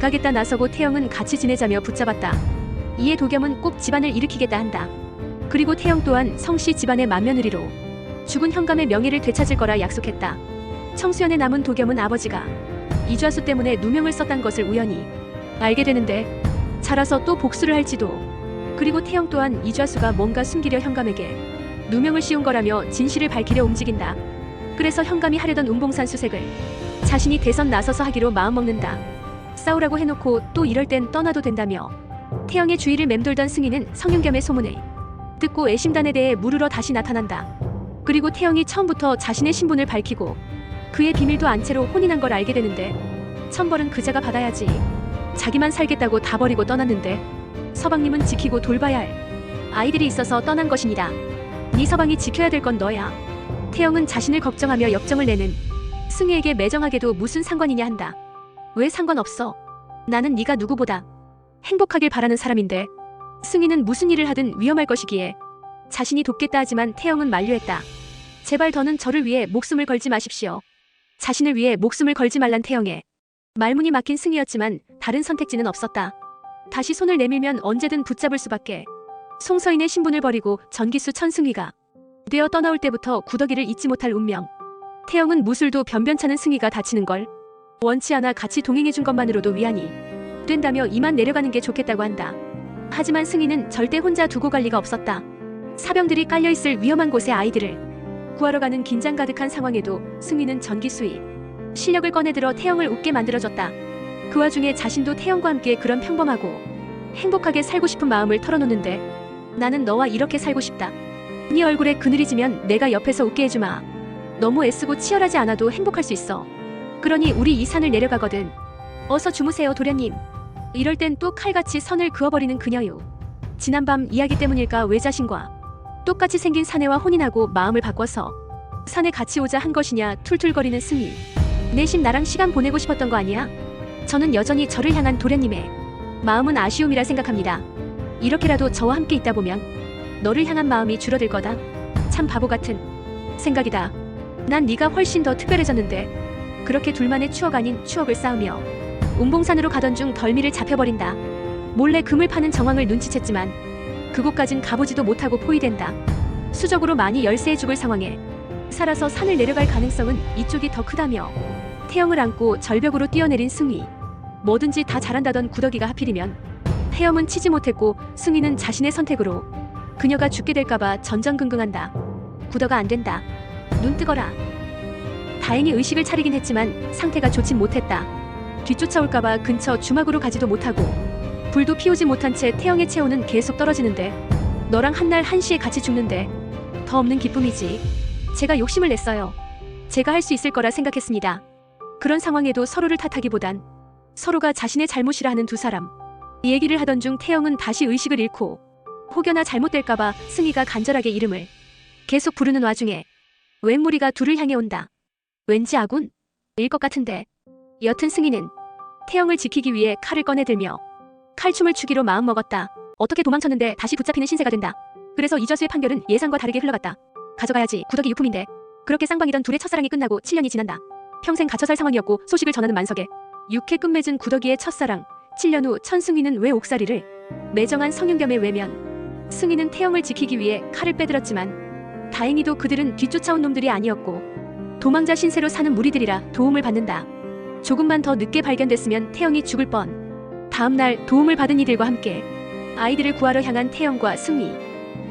가겠다 나서고 태영은 같이 지내자며 붙잡았다. 이에 도겸은 꼭 집안을 일으키겠다 한다. 그리고 태영 또한 성씨 집안의 맏며느리로 죽은 현감의 명예를 되찾을 거라 약속했다. 청수연에 남은 도겸은 아버지가 이좌수 때문에 누명을 썼단 것을 우연히 알게 되는데 자라서 또 복수를 할지도. 그리고 태영 또한 이좌수가 뭔가 숨기려 현감에게 누명을 씌운 거라며 진실을 밝히려 움직인다. 그래서 현감이 하려던 운봉산 수색을 자신이 대선 나서서 하기로 마음먹는다. 싸우라고 해놓고 또 이럴 땐 떠나도 된다며 태영의 주위를 맴돌던 승희는 성윤겸의 소문을 듣고 애심단에 대해 물으러 다시 나타난다. 그리고 태영이 처음부터 자신의 신분을 밝히고 그의 비밀도 안 채로 혼인한 걸 알게 되는데 천벌은 그자가 받아야지. 자기만 살겠다고 다 버리고 떠났는데 서방님은 지키고 돌봐야 할 아이들이 있어서 떠난 것이니다. 네 서방이 지켜야 될 건 너야. 태영은 자신을 걱정하며 역정을 내는 승희에게 매정하게도 무슨 상관이냐 한다. 왜 상관없어? 나는 네가 누구보다 행복하길 바라는 사람인데. 승희는 무슨 일을 하든 위험할 것이기에 자신이 돕겠다 하지만 태영은 만류했다. 제발 더는 저를 위해 목숨을 걸지 마십시오. 자신을 위해 목숨을 걸지 말란 태영의 말문이 막힌 승희였지만 다른 선택지는 없었다. 다시 손을 내밀면 언제든 붙잡을 수밖에. 송서인의 신분을 버리고 전기수 천승희가 되어 떠나올 때부터 구더기를 잊지 못할 운명. 태영은 무술도 변변찮은 승희가 다치는 걸 원치 않아 같이 동행해준 것만으로도 위안이 된다며 이만 내려가는 게 좋겠다고 한다. 하지만 승희는 절대 혼자 두고 갈 리가 없었다. 사병들이 깔려있을 위험한 곳에 아이들을 구하러 가는 긴장 가득한 상황에도 승희는 전기수의 실력을 꺼내들어 태영을 웃게 만들어줬다. 그 와중에 자신도 태영과 함께 그런 평범하고 행복하게 살고 싶은 마음을 털어놓는데 나는 너와 이렇게 살고 싶다. 네 얼굴에 그늘이 지면 내가 옆에서 웃게 해주마. 너무 애쓰고 치열하지 않아도 행복할 수 있어. 그러니 우리 이 산을 내려가거든. 어서 주무세요 도련님. 이럴 땐 또 칼같이 선을 그어버리는 그녀요. 지난밤 이야기 때문일까 외자신과 똑같이 생긴 사내와 혼인하고 마음을 바꿔서 산에 같이 오자 한 것이냐 툴툴거리는 승희. 내심 나랑 시간 보내고 싶었던 거 아니야? 저는 여전히 저를 향한 도련님의 마음은 아쉬움이라 생각합니다. 이렇게라도 저와 함께 있다 보면 너를 향한 마음이 줄어들 거다. 참 바보 같은 생각이다. 난 네가 훨씬 더 특별해졌는데. 그렇게 둘만의 추억 아닌 추억을 쌓으며 운봉산으로 가던 중 덜미를 잡혀버린다. 몰래 금을 파는 정황을 눈치챘지만 그곳까진 가보지도 못하고 포위된다. 수적으로 많이 열세해 죽을 상황에 살아서 산을 내려갈 가능성은 이쪽이 더 크다며 태영을 안고 절벽으로 뛰어내린 승희. 뭐든지 다 잘한다던 구더기가 하필이면 태영은 치지 못했고 승희는 자신의 선택으로 그녀가 죽게 될까봐 전전긍긍한다. 구더가 안 된다. 눈 뜨거라. 다행히 의식을 차리긴 했지만 상태가 좋진 못했다. 뒤쫓아올까봐 근처 주막으로 가지도 못하고 불도 피우지 못한 채 태영의 체온은 계속 떨어지는데 너랑 한날 한시에 같이 죽는데 더 없는 기쁨이지. 제가 욕심을 냈어요. 제가 할 수 있을 거라 생각했습니다. 그런 상황에도 서로를 탓하기보단 서로가 자신의 잘못이라 하는 두 사람. 이 얘기를 하던 중 태영은 다시 의식을 잃고 혹여나 잘못될까봐 승희가 간절하게 이름을 계속 부르는 와중에 웬 무리가 둘을 향해 온다. 왠지 아군? 일 것 같은데. 여튼 승희는 태영을 지키기 위해 칼을 꺼내들며 칼춤을 추기로 마음먹었다. 어떻게 도망쳤는데 다시 붙잡히는 신세가 된다. 그래서 이저수의 판결은 예상과 다르게 흘러갔다. 가져가야지. 구더기 유품인데. 그렇게 쌍방이던 둘의 첫사랑이 끝나고 7년이 지난다. 평생 갇혀 살 상황이었고 소식을 전하는 만석에 육해 끝맺은 구더기의 첫사랑. 7년 후 천승희는 왜 옥살이를 매정한 성윤겸의 외면. 승희는 태영을 지키기 위해 칼을 빼들었지만 다행히도 그들은 뒤쫓아온 놈들이 아니었고 도망자 신세로 사는 무리들이라 도움을 받는다. 조금만 더 늦게 발견됐으면 태영이 죽을 뻔. 다음날 도움을 받은 이들과 함께 아이들을 구하러 향한 태영과 승희.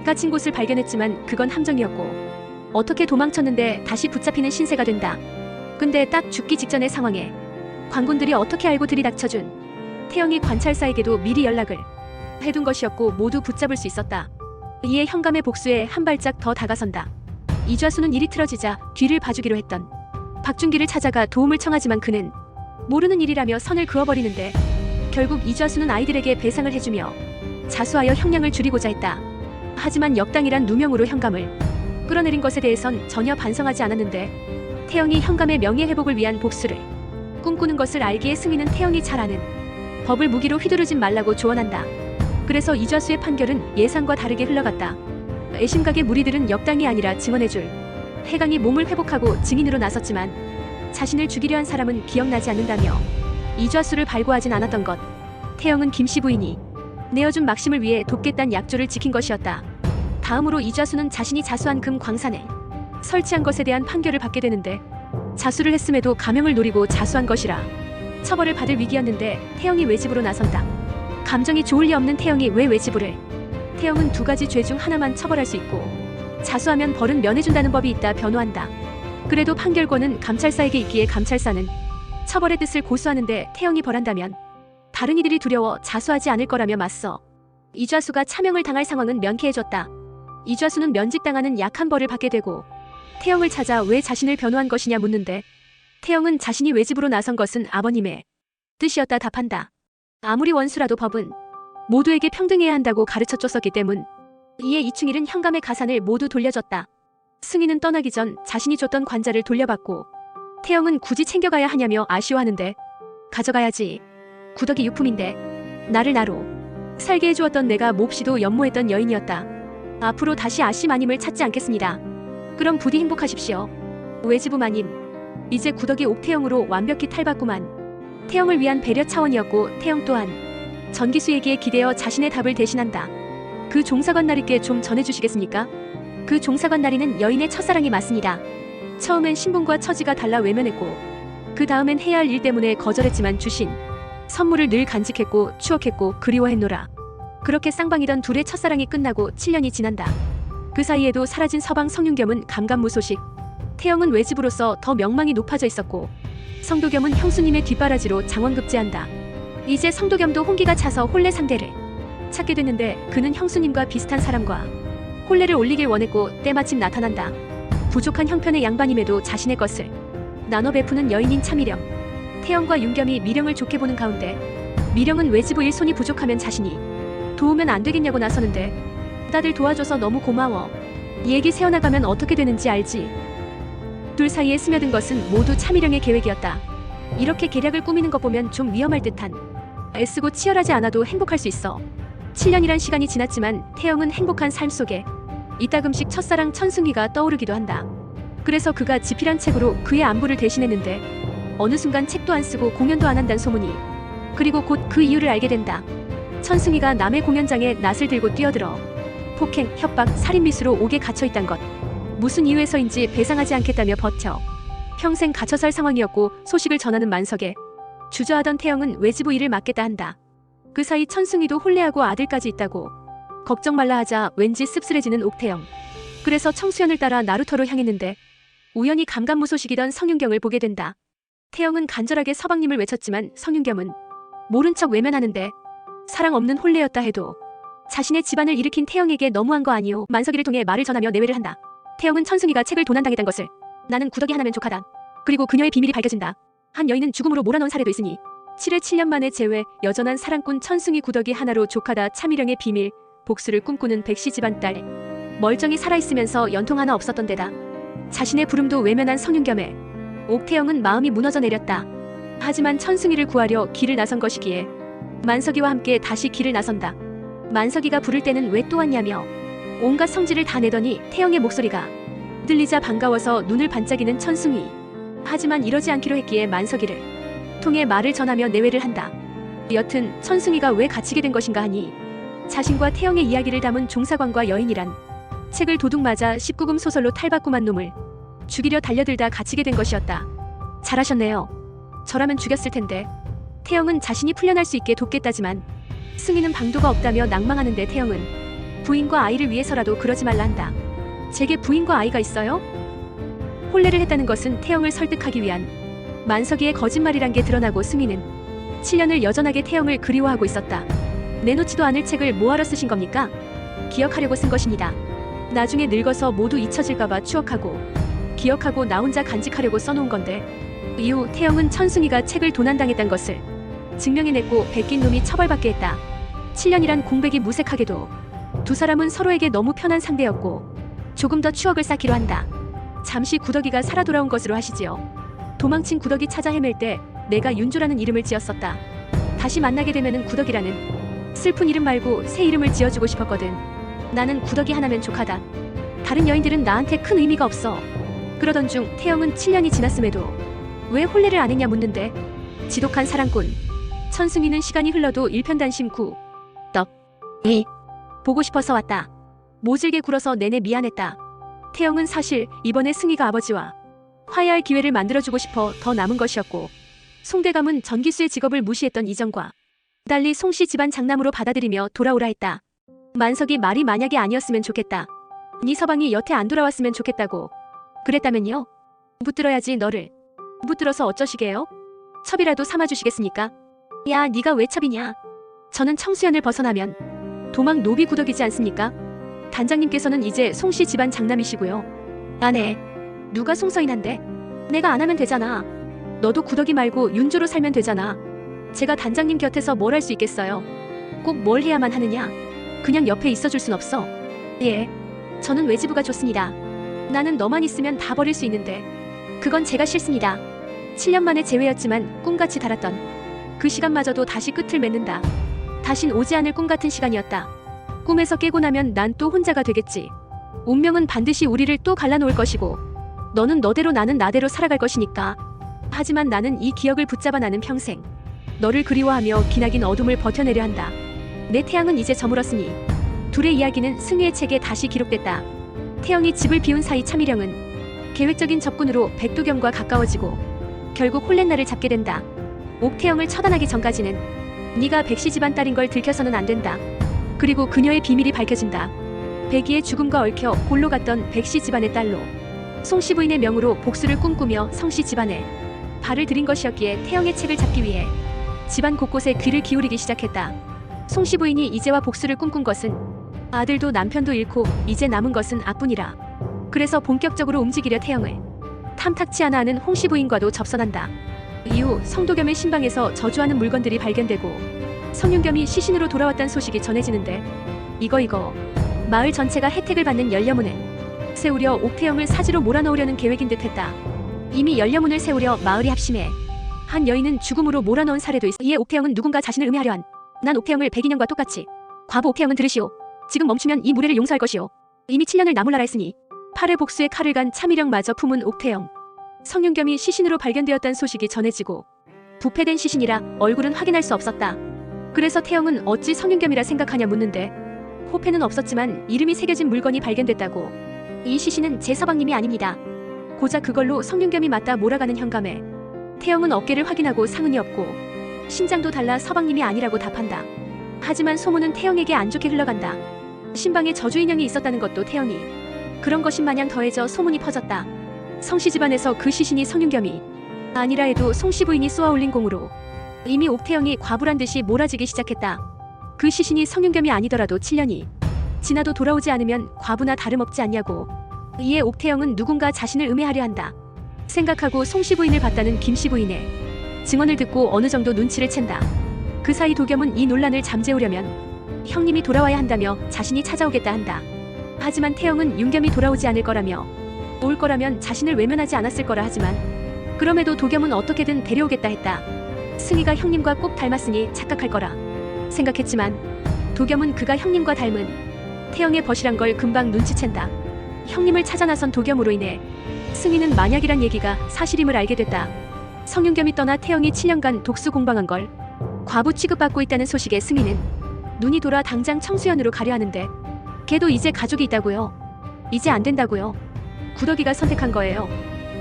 갇힌 곳을 발견했지만 그건 함정이었고 어떻게 도망쳤는데 다시 붙잡히는 신세가 된다. 근데 딱 죽기 직전의 상황에 관군들이 어떻게 알고 들이닥쳐준 태영이 관찰사에게도 미리 연락을 해둔 것이었고 모두 붙잡을 수 있었다. 이에 현감의 복수에 한 발짝 더 다가선다. 이좌수는 일이 틀어지자 뒤를 봐주기로 했던 박준기를 찾아가 도움을 청하지만 그는 모르는 일이라며 선을 그어버리는데 결국 이좌수는 아이들에게 배상을 해주며 자수하여 형량을 줄이고자 했다. 하지만 역당이란 누명으로 현감을 끌어내린 것에 대해선 전혀 반성하지 않았는데 태영이 현감의 명예 회복을 위한 복수를 꿈꾸는 것을 알기에 승희는 태영이 잘 아는 법을 무기로 휘두르진 말라고 조언한다. 그래서 이좌수의 판결은 예상과 다르게 흘러갔다. 애심각의 무리들은 역당이 아니라 증언해줄 해강이 몸을 회복하고 증인으로 나섰지만 자신을 죽이려 한 사람은 기억나지 않는다며 이좌수를 발부하진 않았던 것. 태영은 김씨 부인이 내어준 막심을 위해 돕겠다는 약조를 지킨 것이었다. 다음으로 이좌수는 자신이 자수한 금 광산에 설치한 것에 대한 판결을 받게 되는데 자수를 했음에도 가명을 노리고 자수한 것이라 처벌을 받을 위기였는데 태영이 외집으로 나선다. 감정이 좋을 리 없는 태영이 왜 외집을? 태영은 두 가지 죄 중 하나만 처벌할 수 있고 자수하면 벌은 면해준다는 법이 있다 변호한다. 그래도 판결권은 감찰사에게 있기에 감찰사는 처벌의 뜻을 고수하는데 태영이 벌한다면 다른 이들이 두려워 자수하지 않을 거라며 맞서 이좌수가 차명을 당할 상황은 면케해줬다. 이좌수는 면직당하는 약한 벌을 받게 되고 태영을 찾아 왜 자신을 변호한 것이냐 묻는데 태영은 자신이 외집으로 나선 것은 아버님의 뜻이었다 답한다. 아무리 원수라도 법은 모두에게 평등해야 한다고 가르쳐줬었기 때문. 이에 이충일은 현감의 가산을 모두 돌려줬다. 승희는 떠나기 전 자신이 줬던 관자를 돌려받고 태영은 굳이 챙겨가야 하냐며 아쉬워하는데 가져가야지. 구덕이 유품인데 나를 나로 살게 해주었던 내가 몹시도 연모했던 여인이었다. 앞으로 다시 아씨 마님을 찾지 않겠습니다. 그럼 부디 행복하십시오. 외지부 마님. 이제 구덕이 옥태영으로 완벽히 탈바꿈한 태영을 위한 배려 차원이었고 태영 또한 전기수에게 기대어 자신의 답을 대신한다. 그 종사관 나리께 좀 전해주시겠습니까? 그 종사관 나리는 여인의 첫사랑이 맞습니다. 처음엔 신분과 처지가 달라 외면했고 그 다음엔 해야 할 일 때문에 거절했지만 주신 선물을 늘 간직했고 추억했고 그리워했노라. 그렇게 쌍방이던 둘의 첫사랑이 끝나고 7년이 지난다. 그 사이에도 사라진 서방 성윤겸은 감감무소식. 태영은 외집으로서 더 명망이 높아져 있었고 성도겸은 형수님의 뒷바라지로 장원급제한다. 이제 성도겸도 홍기가 차서 혼례 상대를 찾게 됐는데 그는 형수님과 비슷한 사람과 혼례를 올리길 원했고 때마침 나타난다. 부족한 형편의 양반임에도 자신의 것을 나눠 베푸는 여인인 차미령. 태영과 윤겸이 미령을 좋게 보는 가운데 미령은 외지부 일손이 부족하면 자신이 도우면 안 되겠냐고 나서는데 다들 도와줘서 너무 고마워. 얘기 세워나가면 어떻게 되는지 알지. 둘 사이에 스며든 것은 모두 차미령의 계획이었다. 이렇게 계략을 꾸미는 것 보면 좀 위험할 듯한. 애쓰고 치열하지 않아도 행복할 수 있어. 7년이란 시간이 지났지만 태영은 행복한 삶 속에 이따금씩 첫사랑 천승희가 떠오르기도 한다. 그래서 그가 지필한 책으로 그의 안부를 대신했는데 어느 순간 책도 안 쓰고 공연도 안 한다는 소문이. 그리고 곧 그 이유를 알게 된다. 천승희가 남의 공연장에 낫을 들고 뛰어들어 폭행, 협박, 살인미수로 옥에 갇혀있단 것. 무슨 이유에서인지 배상하지 않겠다며 버텨 평생 갇혀 살 상황이었고 소식을 전하는 만석에 주저하던 태영은 외지부 일을 맡겠다 한다. 그 사이 천승희도 혼례하고 아들까지 있다고 걱정 말라 하자 왠지 씁쓸해지는 옥태영. 그래서 청수연을 따라 나루터로 향했는데 우연히 감감무소식이던 성윤경을 보게 된다. 태영은 간절하게 서방님을 외쳤지만 성윤겸은 모른 척 외면하는데 사랑 없는 혼례였다 해도 자신의 집안을 일으킨 태영에게 너무한 거 아니오. 만석이를 통해 말을 전하며 내외를 한다. 태영은 천승희가 책을 도난당했단 것을 나는 구덕이 하나면 족하다. 그리고 그녀의 비밀이 밝혀진다. 한 여인은 죽음으로 몰아넣은 사례도 있으니 7년 만에 재회 여전한 사랑꾼 천승희 구덕이 하나로 족하다. 차미령의 비밀 복수를 꿈꾸는 백씨 집안 딸. 멀쩡히 살아있으면서 연통 하나 없었던 데다 자신의 부름도 외면한 성윤겸에 옥태영은 마음이 무너져 내렸다. 하지만 천승희를 구하려 길을 나선 것이기에 만석이와 함께 다시 길을 나선다. 만석이가 부를 때는 왜 또 왔냐며 온갖 성질을 다 내더니 태영의 목소리가 들리자 반가워서 눈을 반짝이는 천승희. 하지만 이러지 않기로 했기에 만석이를 통해 말을 전하며 내외를 한다. 여튼 천승희가 왜 갇히게 된 것인가 하니 자신과 태영의 이야기를 담은 종사관과 여인이란 책을 도둑맞아 19금 소설로 탈바꿈한 놈을 죽이려 달려들다 갇히게 된 것이었다. 잘하셨네요. 저라면 죽였을 텐데. 태영은 자신이 풀려날 수 있게 돕겠다지만 승희는 방도가 없다며 낭망하는데 태영은 부인과 아이를 위해서라도 그러지 말라 한다. 제게 부인과 아이가 있어요? 혼례를 했다는 것은 태영을 설득하기 위한 만석이의 거짓말이란 게 드러나고 승희는 7년을 여전하게 태영을 그리워하고 있었다. 내놓지도 않을 책을 뭐하러 쓰신 겁니까? 기억하려고 쓴 것입니다. 나중에 늙어서 모두 잊혀질까봐 추억하고 기억하고 나 혼자 간직하려고 써놓은 건데. 이후 태영은 천승희가 책을 도난당했단 것을 증명해냈고 베낀 놈이 처벌받게 했다. 7년이란 공백이 무색하게도 두 사람은 서로에게 너무 편한 상대였고 조금 더 추억을 쌓기로 한다. 잠시 구덕이가 살아 돌아온 것으로 하시지요. 도망친 구덕이 찾아 헤맬 때 내가 윤조라는 이름을 지었었다. 다시 만나게 되면은 구덕이라는 슬픈 이름 말고 새 이름을 지어주고 싶었거든. 나는 구덕이 하나면 족하다. 다른 여인들은 나한테 큰 의미가 없어. 그러던 중 태영은 7년이 지났음에도 왜 혼례를 안 했냐 묻는데 지독한 사랑꾼 천승희는 시간이 흘러도 일편단심 떡이 보고 싶어서 왔다. 모질게 굴어서 내내 미안했다. 태영은 사실 이번에 승희가 아버지와 화해할 기회를 만들어주고 싶어 더 남은 것이었고 송대감은 전기수의 직업을 무시했던 이전과 달리 송씨 집안 장남으로 받아들이며 돌아오라 했다. 만석이 말이 만약에 아니었으면 좋겠다. 네 서방이 여태 안 돌아왔으면 좋겠다고. 그랬다면요? 붙들어야지 너를. 붙들어서 어쩌시게요? 첩이라도 삼아주시겠습니까? 야, 네가 왜 첩이냐? 저는 청수연을 벗어나면 도망 노비 구덕이지 않습니까? 단장님께서는 이제 송씨 집안 장남이시고요. 아네, 누가 송서인한데? 내가 안 하면 되잖아. 너도 구덕이 말고 윤조로 살면 되잖아. 제가 단장님 곁에서 뭘 할 수 있겠어요? 꼭 뭘 해야만 하느냐? 그냥 옆에 있어줄 순 없어. 예, 저는 외지부가 좋습니다. 나는 너만 있으면 다 버릴 수 있는데 그건 제가 싫습니다. 7년 만에 재회였지만 꿈같이 달았던 그 시간마저도 다시 끝을 맺는다. 다신 오지 않을 꿈 같은 시간이었다. 꿈에서 깨고 나면 난 또 혼자가 되겠지. 운명은 반드시 우리를 또 갈라놓을 것이고 너는 너대로 나는 나대로 살아갈 것이니까. 하지만 나는 이 기억을 붙잡아 나는 평생 너를 그리워하며 기나긴 어둠을 버텨내려 한다. 내 태양은 이제 저물었으니 둘의 이야기는 승희의 책에 다시 기록됐다. 태영이 집을 비운 사이 차미령은 계획적인 접근으로 백도겸과 가까워지고 결국 홀렌나를 잡게 된다. 옥태영을 처단하기 전까지는 네가 백씨 집안 딸인 걸 들켜서는 안 된다. 그리고 그녀의 비밀이 밝혀진다. 백이의 죽음과 얽혀 골로 갔던 백씨 집안의 딸로 송씨 부인의 명으로 복수를 꿈꾸며 성씨 집안에 발을 들인 것이었기에 태영의 책을 잡기 위해 집안 곳곳에 귀를 기울이기 시작했다. 송씨 부인이 이제와 복수를 꿈꾼 것은 아들도 남편도 잃고 이제 남은 것은 아뿐이라. 그래서 본격적으로 움직이려 태영을 탐탁치 않아 하는 홍씨 부인과도 접선한다. 이후 성도겸의 신방에서 저주하는 물건들이 발견되고 성윤겸이 시신으로 돌아왔다는 소식이 전해지는데 이거 마을 전체가 혜택을 받는 열려문을 세우려 옥태영을 사지로 몰아넣으려는 계획인 듯했다. 이미 열려문을 세우려 마을이 합심해 한 여인은 죽음으로 몰아넣은 사례도 있어. 이에 옥태영은 누군가 자신을 음해하려 한 난 옥태영을 백인형과 똑같이 과부 옥태영은 들으시오. 지금 멈추면 이 무례를 용서할 것이오. 이미 7년을 나몰라라 했으니 팔의 복수에 칼을 간 차미령마저 품은 옥태영. 성윤겸이 시신으로 발견되었다는 소식이 전해지고 부패된 시신이라 얼굴은 확인할 수 없었다. 그래서 태영은 어찌 성윤겸이라 생각하냐 묻는데 호패는 없었지만 이름이 새겨진 물건이 발견됐다고. 이 시신은 제 서방님이 아닙니다. 고작 그걸로 성윤겸이 맞다 몰아가는 현감에 태영은 어깨를 확인하고 상흔이 없고 신장도 달라 서방님이 아니라고 답한다. 하지만 소문은 태영에게 안 좋게 흘러간다. 신방에 저주인형이 있었다는 것도 태영이 그런 것인 마냥 더해져 소문이 퍼졌다. 성씨 집안에서 그 시신이 성윤겸이 아니라 해도 송씨 부인이 쏘아올린 공으로 이미 옥태영이 과부란 듯이 몰아지기 시작했다. 그 시신이 성윤겸이 아니더라도 7년이 지나도 돌아오지 않으면 과부나 다름없지 않냐고. 이에 옥태영은 누군가 자신을 음해하려 한다 생각하고 송씨 부인을 봤다는 김씨 부인의 증언을 듣고 어느 정도 눈치를 챈다. 그 사이 도겸은 이 논란을 잠재우려면 형님이 돌아와야 한다며 자신이 찾아오겠다 한다. 하지만 태영은 윤겸이 돌아오지 않을 거라며 올 거라면 자신을 외면하지 않았을 거라 하지만 그럼에도 도겸은 어떻게든 데려오겠다 했다. 승희가 형님과 꼭 닮았으니 착각할 거라 생각했지만 도겸은 그가 형님과 닮은 태영의 벗이란 걸 금방 눈치챈다. 형님을 찾아 나선 도겸으로 인해 승희는 만약이란 얘기가 사실임을 알게 됐다. 성윤겸이 떠나 태영이 7년간 독수 공방한 걸 과부 취급받고 있다는 소식에 승희는 눈이 돌아 당장 청수연으로 가려 하는데 걔도 이제 가족이 있다고요. 이제 안 된다고요. 구덕이가 선택한 거예요.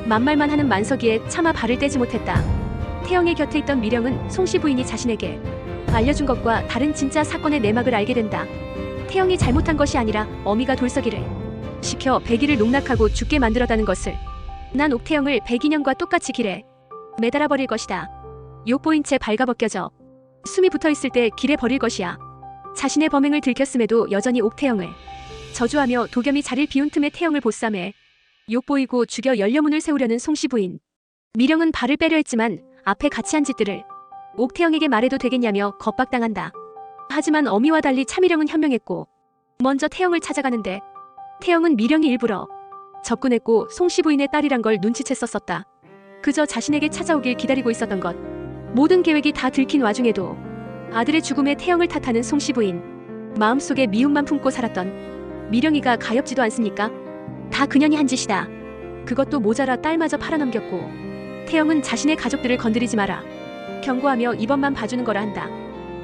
만말만 하는 만석이에 차마 발을 떼지 못했다. 태영의 곁에 있던 미령은 송씨 부인이 자신에게 알려준 것과 다른 진짜 사건의 내막을 알게 된다. 태영이 잘못한 것이 아니라 어미가 돌서기를 시켜 백이를 농락하고 죽게 만들었다는 것을. 난 옥태영을 백인형과 똑같이 길에 매달아 버릴 것이다. 욕보인 채 발가벗겨져 숨이 붙어있을 때 길에 버릴 것이야. 자신의 범행을 들켰음에도 여전히 옥태영을 저주하며 도겸이 자리를 비운 틈에 태영을 보쌈해 욕보이고 죽여 열려문을 세우려는 송씨 부인. 미령은 발을 빼려 했지만 앞에 같이 한 짓들을 옥태영에게 말해도 되겠냐며 겁박당한다. 하지만 어미와 달리 차미령은 현명했고 먼저 태영을 찾아가는데 태영은 미령이 일부러 접근했고 송씨 부인의 딸이란 걸 눈치챘었었다. 그저 자신에게 찾아오길 기다리고 있었던 것. 모든 계획이 다 들킨 와중에도 아들의 죽음에 태영을 탓하는 송씨 부인. 마음속에 미움만 품고 살았던 미령이가 가엾지도 않습니까? 다 그년이 한 짓이다. 그것도 모자라 딸마저 팔아넘겼고 태영은 자신의 가족들을 건드리지 마라 경고하며 이번만 봐주는 거라 한다.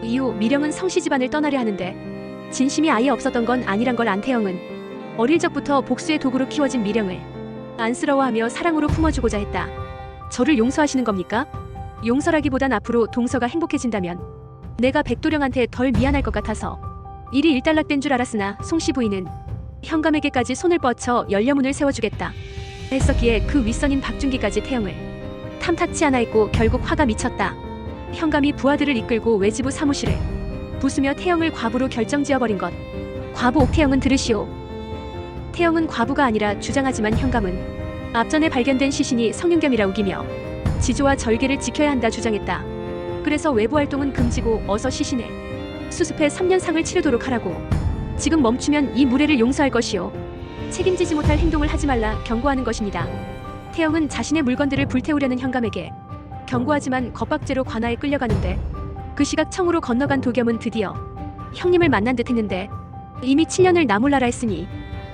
이후 미령은 성씨 집안을 떠나려 하는데 진심이 아예 없었던 건 아니란 걸 안 태영은 어릴 적부터 복수의 도구로 키워진 미령을 안쓰러워하며 사랑으로 품어주고자 했다. 저를 용서하시는 겁니까? 용서라기보단 앞으로 동서가 행복해진다면 내가 백도령한테 덜 미안할 것 같아서 일이 일단락된 줄 알았으나 송씨 부인은 현감에게까지 손을 뻗쳐 열려문을 세워주겠다 했었기에 그 윗선인 박준기까지 태영을 탐탁치 않아 했고 결국 화가 미쳤다. 현감이 부하들을 이끌고 외지부 사무실을 부수며 태영을 과부로 결정지어버린 것. 과부 옥태영은 들으시오. 태영은 과부가 아니라 주장하지만 현감은 앞전에 발견된 시신이 성윤겸이라 우기며 지조와 절개를 지켜야 한다 주장했다. 그래서 외부 활동은 금지고 어서 시신을 수습해 3년 상을 치르도록 하라고. 지금 멈추면 이 무례를 용서할 것이오. 책임지지 못할 행동을 하지 말라 경고하는 것입니다. 태영은 자신의 물건들을 불태우려는 현감에게 경고하지만 겁박죄로 관아에 끌려가는데 그 시각 청으로 건너간 도겸은 드디어 형님을 만난 듯 했는데 이미 7년을 나몰라라 했으니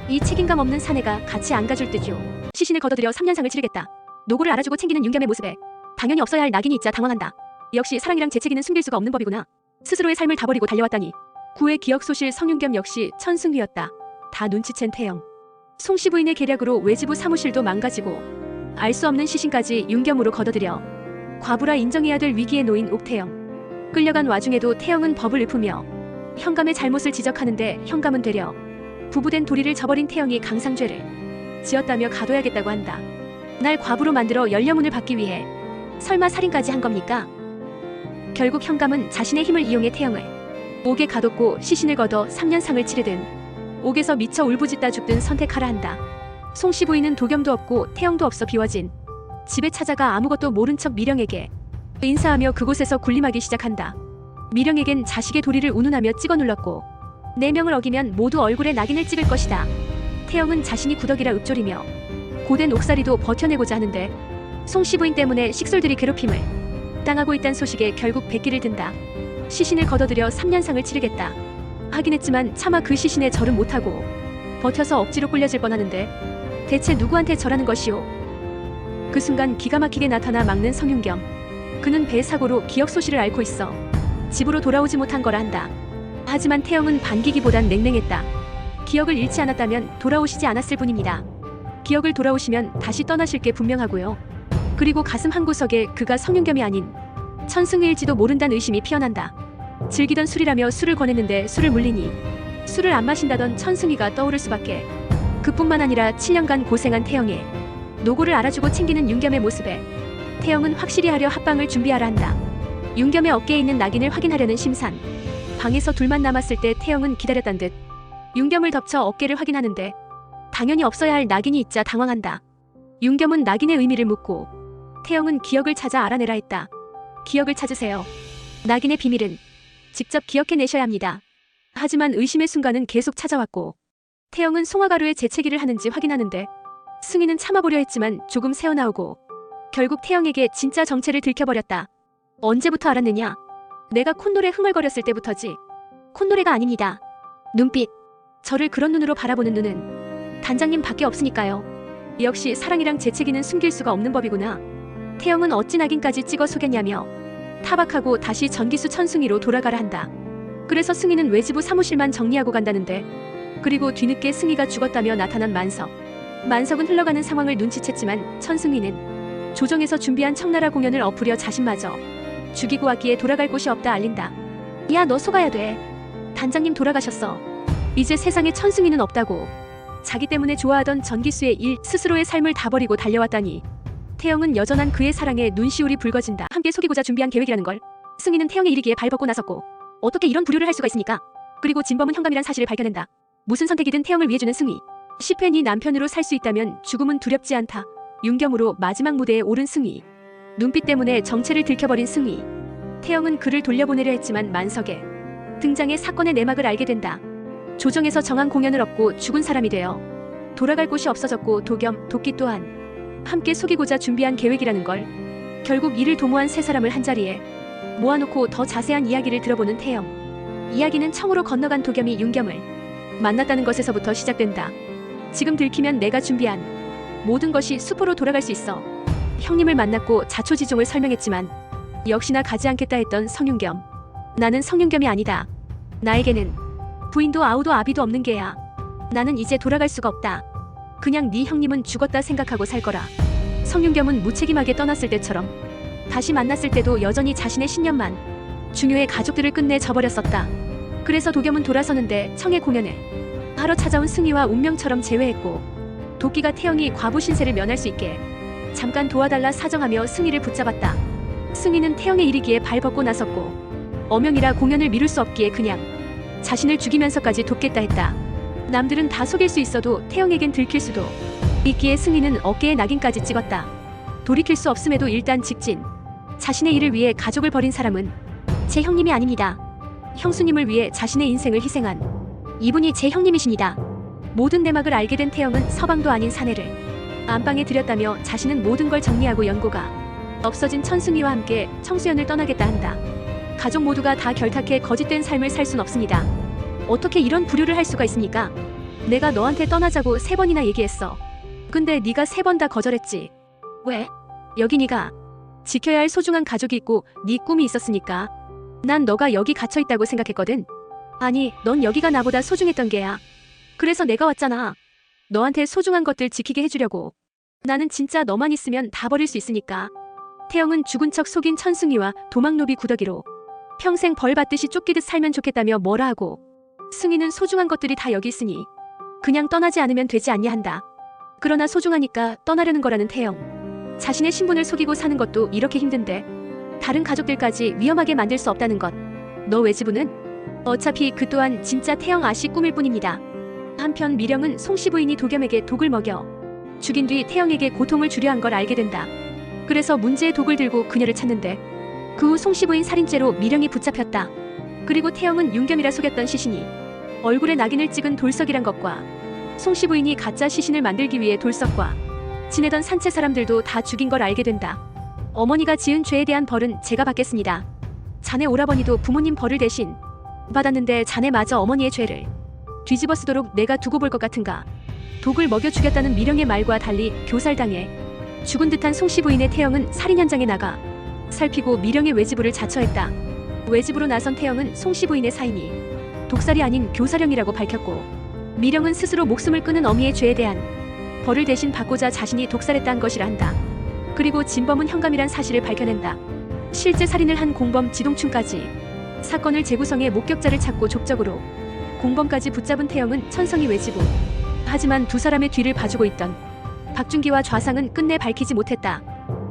이 책임감 없는 사내가 같이 안 가줄 듯요. 시신을 걷어들여 3년상을 치르겠다. 노고를 알아주고 챙기는 윤겸의 모습에 당연히 없어야 할 낙인이 있자 당황한다. 역시 사랑이랑 재채기는 숨길 수가 없는 법이구나. 스스로의 삶을 다 버리고 달려왔다니. 구의 기억소실 성윤겸 역시 천승휘였다. 다 눈치챈 태영. 송씨 부인의 계략으로 외지부 사무실도 망가지고 알 수 없는 시신까지 윤겸으로 걷어들여 과부라 인정해야 될 위기에 놓인 옥태영. 끌려간 와중에도 태영은 법을 읊으며 현감의 잘못을 지적하는데 현감은 되려 부부된 도리를 저버린 태영이 강상죄를 지었다며 가둬야겠다고 한다. 날 과부로 만들어 연려문을 받기 위해 설마 살인까지 한 겁니까? 결국 현감은 자신의 힘을 이용해 태영을 옥에 가뒀고 시신을 걷어 3년상을 치르든 옥에서 미쳐 울부짖다 죽든 선택하라 한다. 송씨 부인은 도겸도 없고 태영도 없어 비워진 집에 찾아가 아무것도 모른 척 미령에게 인사하며 그곳에서 군림하기 시작한다. 미령에겐 자식의 도리를 운운하며 찍어 눌렀고 4명을 어기면 모두 얼굴에 낙인을 찍을 것이다. 태영은 자신이 구덕이라 읊조리며 고된 옥살이도 버텨내고자 하는데 송씨 부인 때문에 식솔들이 괴롭힘을 당하고 있다는 소식에 결국 백기를 든다. 시신을 걷어들여 3년상을 치르겠다 하긴 했지만 차마 그 시신에 절은 못하고 버텨서 억지로 끌려질 뻔하는데 대체 누구한테 절하는 것이오? 그 순간 기가 막히게 나타나 막는 성윤겸. 그는 배 사고로 기억 소실을 앓고 있어 집으로 돌아오지 못한 거라 한다. 하지만 태영은 반기기보단 냉랭했다. 기억을 잃지 않았다면 돌아오시지 않았을 뿐입니다. 기억을 돌아오시면 다시 떠나실 게 분명하고요. 그리고 가슴 한구석에 그가 성윤겸이 아닌 천승일지도 모른다는 의심이 피어난다. 즐기던 술이라며 술을 권했는데 술을 물리니 술을 안 마신다던 천승이가 떠오를 수밖에. 그뿐만 아니라 7년간 고생한 태영의 노고를 알아주고 챙기는 윤겸의 모습에 태영은 확실히 하려 합방을 준비하라 한다. 윤겸의 어깨에 있는 낙인을 확인하려는 심산. 방에서 둘만 남았을 때 태영은 기다렸단 듯 윤겸을 덮쳐 어깨를 확인하는데 당연히 없어야 할 낙인이 있자 당황한다. 윤겸은 낙인의 의미를 묻고 태영은 기억을 찾아 알아내라 했다. 기억을 찾으세요. 낙인의 비밀은 직접 기억해내셔야 합니다. 하지만 의심의 순간은 계속 찾아왔고 태영은 송화가루에 재채기를 하는지 확인하는데 승희는 참아보려 했지만 조금 새어나오고 결국 태영에게 진짜 정체를 들켜버렸다. 언제부터 알았느냐? 내가 콧노래 흥얼거렸을 때부터지. 콧노래가 아닙니다. 눈빛. 저를 그런 눈으로 바라보는 눈은 단장님 밖에 없으니까요. 역시 사랑이랑 재채기는 숨길 수가 없는 법이구나. 태영은 어찌 낙인까지 찍어 속였냐며 타박하고 다시 전기수 천승희로 돌아가라 한다. 그래서 승희는 외지부 사무실만 정리하고 간다는데 그리고 뒤늦게 승희가 죽었다며 나타난 만석. 만석은 흘러가는 상황을 눈치챘지만 천승희는 조정에서 준비한 청나라 공연을 엎으려 자신마저 죽이고 왔기에 돌아갈 곳이 없다 알린다. 야, 너 속아야 돼. 단장님 돌아가셨어. 이제 세상에 천승희는 없다고. 자기 때문에 좋아하던 전기수의 일 스스로의 삶을 다 버리고 달려왔다니. 태영은 여전한 그의 사랑에 눈시울이 붉어진다. 함께 속이고자 준비한 계획이라는 걸. 승희는 태영의 이르기에 발벗고 나섰고 어떻게 이런 불효를 할 수가 있습니까? 그리고 진범은 현감이란 사실을 밝혀낸다. 무슨 선택이든 태영을 위해 주는 승희. 10회 네 남편으로 살 수 있다면 죽음은 두렵지 않다. 윤겸으로 마지막 무대에 오른 승희. 눈빛 때문에 정체를 들켜버린 승희. 태영은 그를 돌려보내려 했지만 만석의 등장에 사건의 내막을 알게 된다. 조정에서 정한 공연을 업고 죽은 사람이 되어 돌아갈 곳이 없어졌고 도겸, 도끼 또한 함께 속이고자 준비한 계획이라는 걸. 결국 이를 도모한 세 사람을 한자리에 모아놓고 더 자세한 이야기를 들어보는 태영. 이야기는 청으로 건너간 도겸이 윤겸을 만났다는 것에서부터 시작된다. 지금 들키면 내가 준비한 모든 것이 수포로 돌아갈 수 있어. 형님을 만났고 자초지종을 설명했지만 역시나 가지 않겠다 했던 성윤겸. 나는 성윤겸이 아니다. 나에게는 부인도 아우도 아비도 없는 게야. 나는 이제 돌아갈 수가 없다. 그냥 네 형님은 죽었다 생각하고 살 거라. 성윤겸은 무책임하게 떠났을 때처럼 다시 만났을 때도 여전히 자신의 신념만 중요해 가족들을 끝내 저버렸었다. 그래서 도겸은 돌아서는데 청의 공연을 하러 찾아온 승희와 운명처럼 제외했고 도끼가 태영이 과부 신세를 면할 수 있게 잠깐 도와달라 사정하며 승희를 붙잡았다. 승희는 태영의 일이기에 발벗고 나섰고 어명이라 공연을 미룰 수 없기에 그냥 자신을 죽이면서까지 돕겠다 했다. 남들은 다 속일 수 있어도 태영에겐 들킬 수도 있기에 승희는 어깨에 낙인까지 찍었다. 돌이킬 수 없음에도 일단 직진. 자신의 일을 위해 가족을 버린 사람은 제 형님이 아닙니다. 형수님을 위해 자신의 인생을 희생한 이분이 제 형님이십니다. 모든 내막을 알게 된 태영은 서방도 아닌 사내를 안방에 들였다며 자신은 모든 걸 정리하고 연고가 없어진 천승희와 함께 청수연을 떠나겠다 한다. 가족 모두가 다 결탁해 거짓된 삶을 살 순 없습니다. 어떻게 이런 부류를 할 수가 있습니까? 내가 너한테 떠나자고 3번이나 얘기했어. 근데 네가 3번 다 거절했지. 왜? 여기 네가 지켜야 할 소중한 가족이 있고 네 꿈이 있었으니까. 난 너가 여기 갇혀있다고 생각했거든. 아니, 넌 여기가 나보다 소중했던 게야. 그래서 내가 왔잖아. 너한테 소중한 것들 지키게 해주려고. 나는 진짜 너만 있으면 다 버릴 수 있으니까. 태영은 죽은 척 속인 천승희와 도망노비 구더기로 평생 벌 받듯이 쫓기듯 살면 좋겠다며 뭐라 하고, 승희는 소중한 것들이 다 여기 있으니 그냥 떠나지 않으면 되지 않냐 한다. 그러나 소중하니까 떠나려는 거라는 태영. 자신의 신분을 속이고 사는 것도 이렇게 힘든데 다른 가족들까지 위험하게 만들 수 없다는 것. 너 외지부는? 어차피 그 또한 진짜 태영 아씨 꿈일 뿐입니다. 한편 미령은 송씨 부인이 도겸에게 독을 먹여 죽인 뒤 태영에게 고통을 주려 한 걸 알게 된다. 그래서 문제의 독을 들고 그녀를 찾는데 그 후 송씨 부인 살인죄로 미령이 붙잡혔다. 그리고 태영은 윤겸이라 속였던 시신이 얼굴에 낙인을 찍은 돌석이란 것과 송씨 부인이 가짜 시신을 만들기 위해 돌석과 지내던 산채 사람들도 다 죽인 걸 알게 된다. 어머니가 지은 죄에 대한 벌은 제가 받겠습니다. 자네 오라버니도 부모님 벌을 대신 받았는데 자네마저 어머니의 죄를 뒤집어 쓰도록 내가 두고 볼 것 같은가. 독을 먹여 죽였다는 미령의 말과 달리 교살당해 죽은 듯한 송씨 부인의 태영은 살인 현장에 나가 살피고 미령의 외지부를 자처했다. 외지부로 나선 태영은 송씨 부인의 사인이 독살이 아닌 교사령이라고 밝혔고, 미령은 스스로 목숨을 끊은 어미의 죄에 대한 벌을 대신 받고자 자신이 독살했다는 것이라 한다. 그리고 진범은 현감이란 사실을 밝혀낸다. 실제 살인을 한 공범 지동춘까지 사건을 재구성해 목격자를 찾고 족적으로 공범까지 붙잡은 태영은 천성희 외지부. 하지만 두 사람의 뒤를 봐주고 있던 박준기와 좌상은 끝내 밝히지 못했다.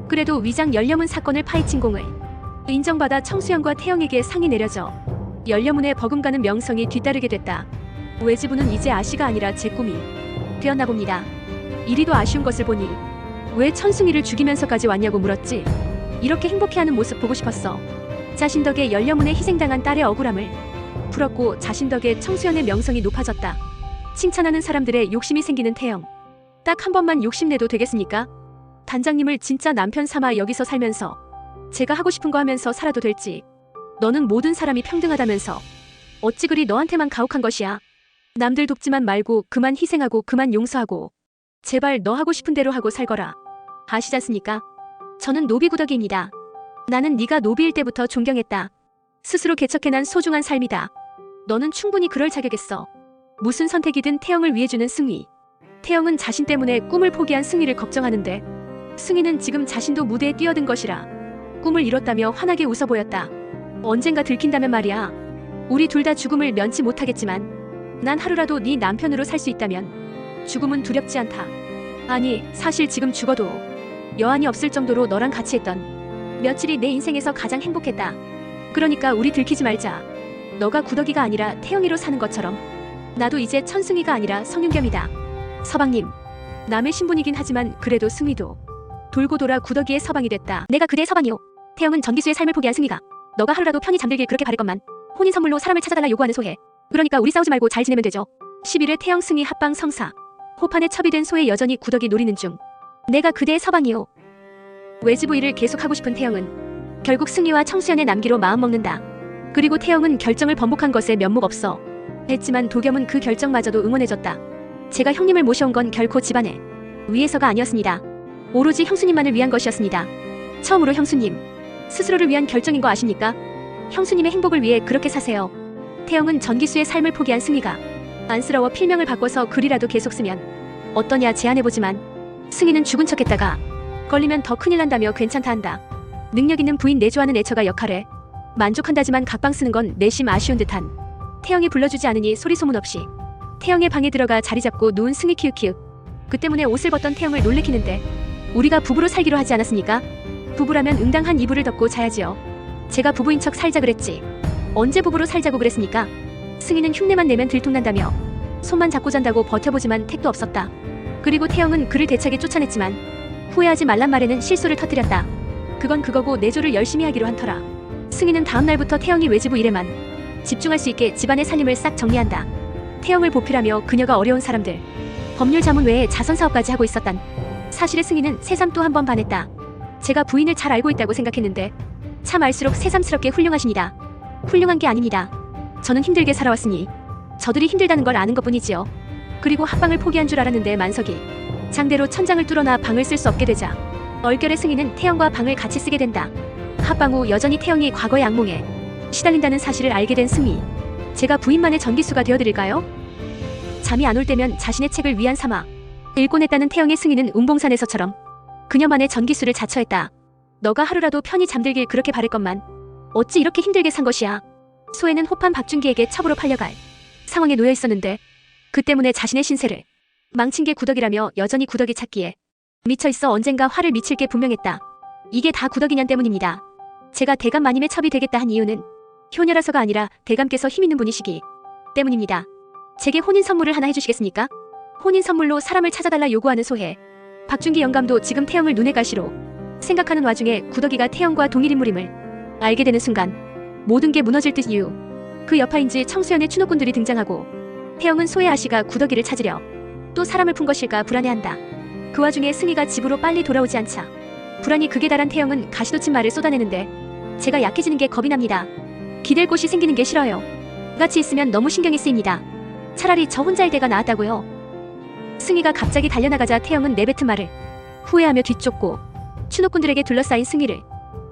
그래도 위장 연려문 사건을 파헤친 공을 인정받아 청수연과 태영에게 상이 내려져 연려문에 버금가는 명성이 뒤따르게 됐다. 외지부는 이제 아씨가 아니라 제 꿈이 되었나 봅니다. 이리도 아쉬운 것을 보니 왜 천승희를 죽이면서까지 왔냐고 물었지. 이렇게 행복해하는 모습 보고 싶었어. 자신 덕에 연려문에 희생당한 딸의 억울함을 풀었고 자신 덕에 청수연의 명성이 높아졌다. 칭찬하는 사람들의 욕심이 생기는 태영. 딱 한 번만 욕심내도 되겠습니까? 단장님을 진짜 남편 삼아 여기서 살면서 제가 하고 싶은 거 하면서 살아도 될지. 너는 모든 사람이 평등하다면서 어찌 그리 너한테만 가혹한 것이야. 남들 돕지만 말고 그만 희생하고 그만 용서하고 제발 너 하고 싶은 대로 하고 살거라. 아시지 않습니까? 저는 노비구덕이입니다. 나는 네가 노비일 때부터 존경했다. 스스로 개척해난 소중한 삶이다. 너는 충분히 그럴 자격했어. 무슨 선택이든 태영을 위해 주는 승희. 태영은 자신 때문에 꿈을 포기한 승희를 걱정하는데 승희는 지금 자신도 무대에 뛰어든 것이라 꿈을 이뤘다며 환하게 웃어 보였다. 언젠가 들킨다면 말이야. 우리 둘 다 죽음을 면치 못하겠지만 난 하루라도 네 남편으로 살 수 있다면 죽음은 두렵지 않다. 아니, 사실 지금 죽어도 여한이 없을 정도로 너랑 같이 했던 며칠이 내 인생에서 가장 행복했다. 그러니까 우리 들키지 말자. 너가 구더기가 아니라 태영이로 사는 것처럼 나도 이제 천승희가 아니라 성윤겸이다. 서방님, 남의 신분이긴 하지만 그래도 승희도 돌고 돌아 구더기의 서방이 됐다. 내가 그대의 서방이오. 태영은 전기수의 삶을 포기한 승희가 너가 하루라도 편히 잠들길 그렇게 바랄 것만 혼인 선물로 사람을 찾아달라 요구하는 소해. 그러니까 우리 싸우지 말고 잘 지내면 되죠. 11회 태영 승희 합방 성사. 호판에 첩이 된 소에 여전히 구더기 노리는 중. 내가 그대의 서방이오. 외지부 일을 계속하고 싶은 태영은 결국 승희와 청수연의 남기로 마음먹는다. 그리고 태영은 결정을 번복한 것에 면목 없어 했지만 도겸은 그 결정마저도 응원해줬다. 제가 형님을 모셔온 건 결코 집안에 위해서가 아니었습니다. 오로지 형수님만을 위한 것이었습니다. 처음으로 형수님 스스로를 위한 결정인 거 아십니까? 형수님의 행복을 위해 그렇게 사세요. 태영은 전기수의 삶을 포기한 승희가 안쓰러워 필명을 바꿔서 글이라도 계속 쓰면 어떠냐 제안해보지만 승희는 죽은 척했다가 걸리면 더 큰일 난다며 괜찮다 한다. 능력 있는 부인 내조하는 애처가 역할에 만족한다지만 각방 쓰는 건 내심 아쉬운 듯한 태영이 불러주지 않으니 소리 소문 없이 태영의 방에 들어가 자리 잡고 누운 승희 키읔키읔. 그 때문에 옷을 벗던 태영을 놀래키는데 우리가 부부로 살기로 하지 않았습니까? 부부라면 응당한 이불을 덮고 자야지요. 제가 부부인 척 살자 그랬지. 언제 부부로 살자고 그랬습니까? 승희는 흉내만 내면 들통난다며 손만 잡고 잔다고 버텨보지만 택도 없었다. 그리고 태영은 그를 대차게 쫓아냈지만 후회하지 말란 말에는 실수를 터뜨렸다. 그건 그거고 내조를 열심히 하기로 한 터라. 승희는 다음 날부터 태영이 외지부 일에만 집중할 수 있게 집안의 살림을 싹 정리한다. 태영을 보필하며 그녀가 어려운 사람들, 법률 자문 외에 자선사업까지 하고 있었단 사실에 승희는 새삼 또 한 번 반했다. 제가 부인을 잘 알고 있다고 생각했는데 참 알수록 새삼스럽게 훌륭하십니다. 훌륭한 게 아닙니다. 저는 힘들게 살아왔으니 저들이 힘들다는 걸 아는 것뿐이지요. 그리고 합방을 포기한 줄 알았는데 만석이 장대로 천장을 뚫어놔 방을 쓸 수 없게 되자 얼결에 승희는 태영과 방을 같이 쓰게 된다. 합방 후 여전히 태영이 과거의 악몽에 시달린다는 사실을 알게 된 승희. 제가 부인만의 전기수가 되어드릴까요? 잠이 안 올 때면 자신의 책을 위안 삼아 읽곤 했다는 태영의 승희는 운봉산에서처럼 그녀만의 전기수를 자처했다. 너가 하루라도 편히 잠들길 그렇게 바랬건만 어찌 이렇게 힘들게 산 것이야. 소혜는 호판 박준기에게 첩으로 팔려갈 상황에 놓여 있었는데 그 때문에 자신의 신세를 망친 게 구덕이라며 여전히 구덕이 찾기에 미쳐있어 언젠가 화를 미칠 게 분명했다. 이게 다 구덕이년 때문입니다. 제가 대감 마님의 첩이 되겠다 한 이유는 효녀라서가 아니라 대감께서 힘있는 분이시기 때문입니다. 제게 혼인 선물을 하나 해주시겠습니까? 혼인 선물로 사람을 찾아달라 요구하는 소혜. 박준기 영감도 지금 태영을 눈에 가시로 생각하는 와중에 구덕이가 태영과 동일 인물임을 알게 되는 순간 모든 게 무너질 듯 이유. 그 여파인지 청수연의 추노꾼들이 등장하고 태영은 소혜 아씨가 구덕이를 찾으려 또 사람을 푼 것일까 불안해한다. 그 와중에 승희가 집으로 빨리 돌아오지 않자 불안이 극에 달한 태영은 가시돋친 말을 쏟아내는데 제가 약해지는 게 겁이 납니다. 기댈 곳이 생기는 게 싫어요. 같이 있으면 너무 신경이 쓰입니다. 차라리 저 혼자일 때가 나았다고요. 승희가 갑자기 달려나가자 태영은 내뱉은 말을 후회하며 뒤쫓고 추노꾼들에게 둘러싸인 승희를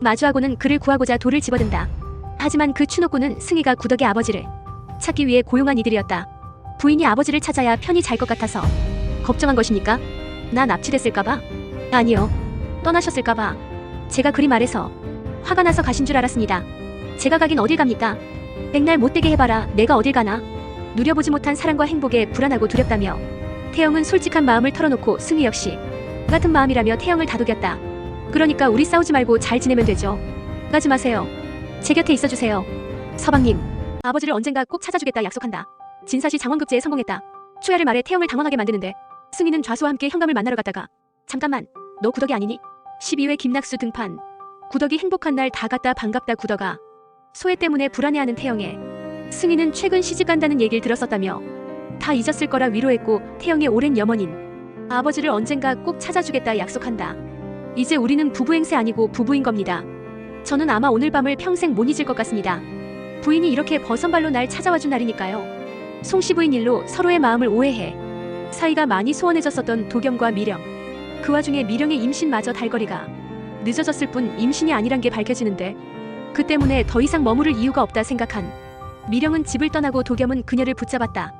마주하고는 그를 구하고자 돌을 집어든다. 하지만 그 추노꾼은 승희가 구덕의 아버지를 찾기 위해 고용한 이들이었다. 부인이 아버지를 찾아야 편히 잘 것 같아서 걱정한 것이니까? 나 납치됐을까봐? 아니요. 떠나셨을까봐. 제가 그리 말해서 화가 나서 가신 줄 알았습니다. 제가 가긴 어딜 갑니까? 백날 못되게 해봐라. 내가 어딜 가나? 누려보지 못한 사랑과 행복에 불안하고 두렵다며 태영은 솔직한 마음을 털어놓고 승희 역시 같은 마음이라며 태영을 다독였다. 그러니까 우리 싸우지 말고 잘 지내면 되죠. 가지 마세요. 제 곁에 있어주세요. 서방님, 아버지를 언젠가 꼭 찾아주겠다 약속한다. 진사시 장원급제에 성공했다. 초야를 말해 태영을 당황하게 만드는데 승희는 좌수와 함께 현감을 만나러 갔다가 잠깐만, 너 구덕이 아니니? 12회 김낙수 등판. 구덕이 행복한 날 다 갔다 반갑다 구덕아. 소혜 때문에 불안해하는 태영에 승희는 최근 시집간다는 얘기를 들었었다며 다 잊었을 거라 위로했고 태영의 오랜 염원인 아버지를 언젠가 꼭 찾아주겠다 약속한다. 이제 우리는 부부 행세 아니고 부부인 겁니다. 저는 아마 오늘 밤을 평생 못 잊을 것 같습니다. 부인이 이렇게 버선발로 날 찾아와준 날이니까요. 송씨 부인 일로 서로의 마음을 오해해 사이가 많이 소원해졌었던 도겸과 미령. 그 와중에 미령의 임신마저 달거리가 늦어졌을 뿐 임신이 아니란 게 밝혀지는데 그 때문에 더 이상 머무를 이유가 없다 생각한 미령은 집을 떠나고 도겸은 그녀를 붙잡았다.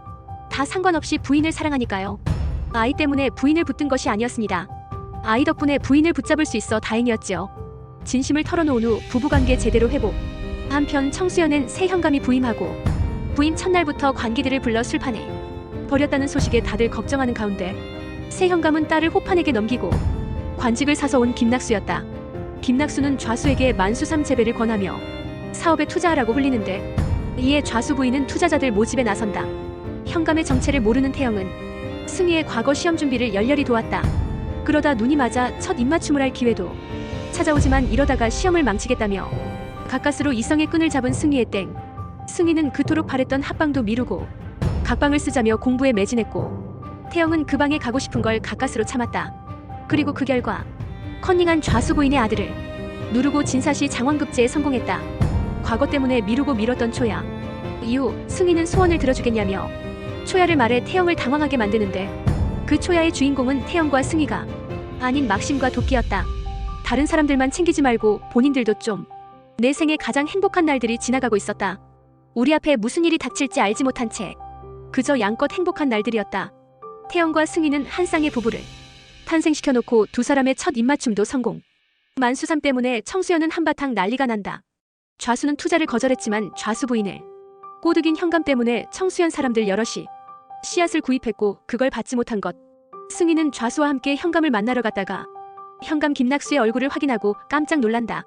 다 상관없이 부인을 사랑하니까요. 아이 때문에 부인을 붙든 것이 아니었습니다. 아이 덕분에 부인을 붙잡을 수 있어 다행이었죠. 진심을 털어놓은 후 부부관계 제대로 회복. 한편 청수연은 새 현감이 부임하고 부임 첫날부터 관기들을 불러 술판에 버렸다는 소식에 다들 걱정하는 가운데 새 현감은 딸을 호판에게 넘기고 관직을 사서 온 김낙수였다. 김낙수는 좌수에게 만수삼 재배를 권하며 사업에 투자하라고 홀리는데 이에 좌수 부인은 투자자들 모집에 나선다. 현감의 정체를 모르는 태영은 승희의 과거 시험 준비를 열렬히 도왔다. 그러다 눈이 맞아 첫 입맞춤을 할 기회도 찾아오지만 이러다가 시험을 망치겠다며 가까스로 이성의 끈을 잡은 승희의 땡. 승희는 그토록 바랬던 합방도 미루고 각방을 쓰자며 공부에 매진했고 태영은 그 방에 가고 싶은 걸 가까스로 참았다. 그리고 그 결과 컨닝한 좌수 부인의 아들을 누르고 진사시 장원급제에 성공했다. 과거 때문에 미루고 미뤘던 초야. 이후 승희는 소원을 들어주겠냐며 초야를 말해 태영을 당황하게 만드는데 그 초야의 주인공은 태영과 승희가 아닌 막심과 도끼였다. 다른 사람들만 챙기지 말고 본인들도 좀. 내 생에 가장 행복한 날들이 지나가고 있었다. 우리 앞에 무슨 일이 닥칠지 알지 못한 채 그저 양껏 행복한 날들이었다. 태영과 승희는 한 쌍의 부부를 탄생시켜놓고 두 사람의 첫 입맞춤도 성공. 만수삼 때문에 청수연은 한바탕 난리가 난다. 좌수는 투자를 거절했지만 좌수 부인을 꼬드긴 현감 때문에 청수연 사람들 여럿이 씨앗을 구입했고 그걸 받지 못한 것. 승희는 좌수와 함께 현감을 만나러 갔다가 현감 김낙수의 얼굴을 확인하고 깜짝 놀란다.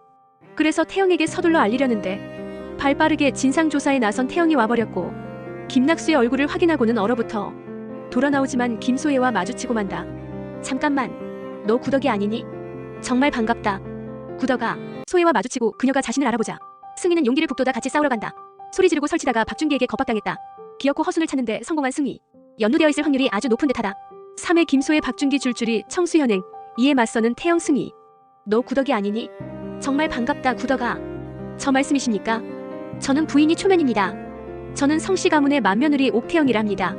그래서 태영에게 서둘러 알리려는데 발 빠르게 진상조사에 나선 태영이 와버렸고 김낙수의 얼굴을 확인하고는 얼어붙어 돌아 나오지만 김소혜와 마주치고 만다. 잠깐만, 너 구덕이 아니니? 정말 반갑다. 구덕아. 소혜와 마주치고 그녀가 자신을 알아보자 승희는 용기를 북돋아 같이 싸우러 간다. 소리 지르고 설치다가 박준기에게 겁박당했다. 기어코 허순을 찾는데 성공한 승희. 연루되어 있을 확률이 아주 높은 듯하다. 3회 김소혜 박준기 줄줄이 청수현행. 이에 맞서는 태영 승희. 너 구덕이 아니니? 정말 반갑다 구덕아. 저 말씀이십니까? 저는 부인이 초면입니다. 저는 성씨 가문의 맏며느리 옥태영이랍니다.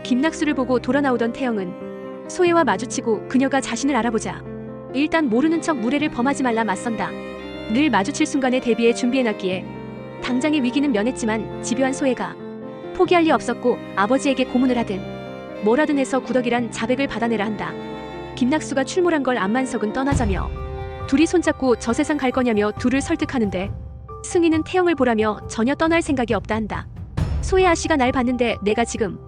김낙수를 보고 돌아 나오던 태영은 소혜와 마주치고 그녀가 자신을 알아보자 일단 모르는 척 무례를 범하지 말라 맞선다. 늘 마주칠 순간에 대비해 준비해놨기에 당장의 위기는 면했지만 집요한 소혜가 포기할 리 없었고 아버지에게 고문을 하든 뭐라든 해서 구덕이란 자백을 받아내라 한다. 김낙수가 출몰한 걸 안만석은 떠나자며 둘이 손잡고 저 세상 갈 거냐며 둘을 설득하는데 승희는 태영을 보라며 전혀 떠날 생각이 없다 한다. 소혜 아씨가 날 봤는데 내가 지금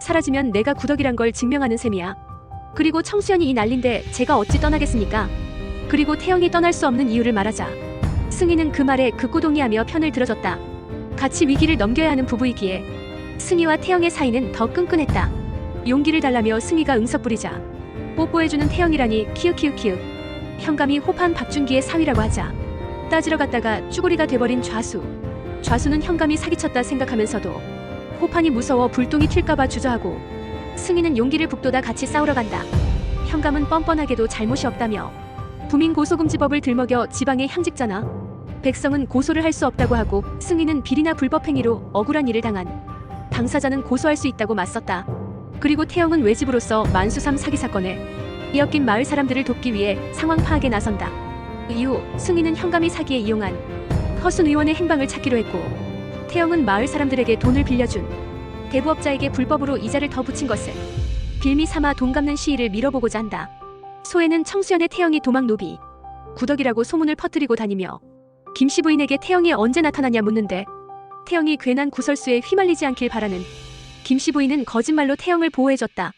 사라지면 내가 구덕이란 걸 증명하는 셈이야. 그리고 청수연이 이 난린데 제가 어찌 떠나겠습니까? 그리고 태영이 떠날 수 없는 이유를 말하자 승희는 그 말에 극구 동의하며 편을 들어줬다. 같이 위기를 넘겨야 하는 부부이기에 승희와 태영의 사이는 더 끈끈했다. 용기를 달라며 승희가 응석 부리자 뽀뽀해주는 태영이라니 키읔키읔키읔. 현감이 호판 박준기의 사위라고 하자 따지러 갔다가 쭈구리가 돼버린 좌수. 좌수는 현감이 사기쳤다 생각하면서도 호판이 무서워 불똥이 튈까봐 주저하고 승희는 용기를 북돋아 같이 싸우러 간다. 현감은 뻔뻔하게도 잘못이 없다며 부민 고소금지법을 들먹여 지방에 향직자나 백성은 고소를 할 수 없다고 하고 승희는 비리나 불법행위로 억울한 일을 당한 당사자는 고소할 수 있다고 맞섰다. 그리고 태영은 외집으로서 만수삼 사기 사건에 엮인 마을 사람들을 돕기 위해 상황 파악에 나선다. 이후 승희는 현감이 사기에 이용한 허순 의원의 행방을 찾기로 했고 태영은 마을 사람들에게 돈을 빌려준 대부업자에게 불법으로 이자를 더 붙인 것을 빌미 삼아 돈 갚는 시일을 미뤄보고자 한다. 소혜는 청수연의 태영이 도망 노비 구덕이라고 소문을 퍼뜨리고 다니며 김씨 부인에게 태영이 언제 나타나냐 묻는데 태영이 괜한 구설수에 휘말리지 않길 바라는 김씨 부인은 거짓말로 태영을 보호해줬다.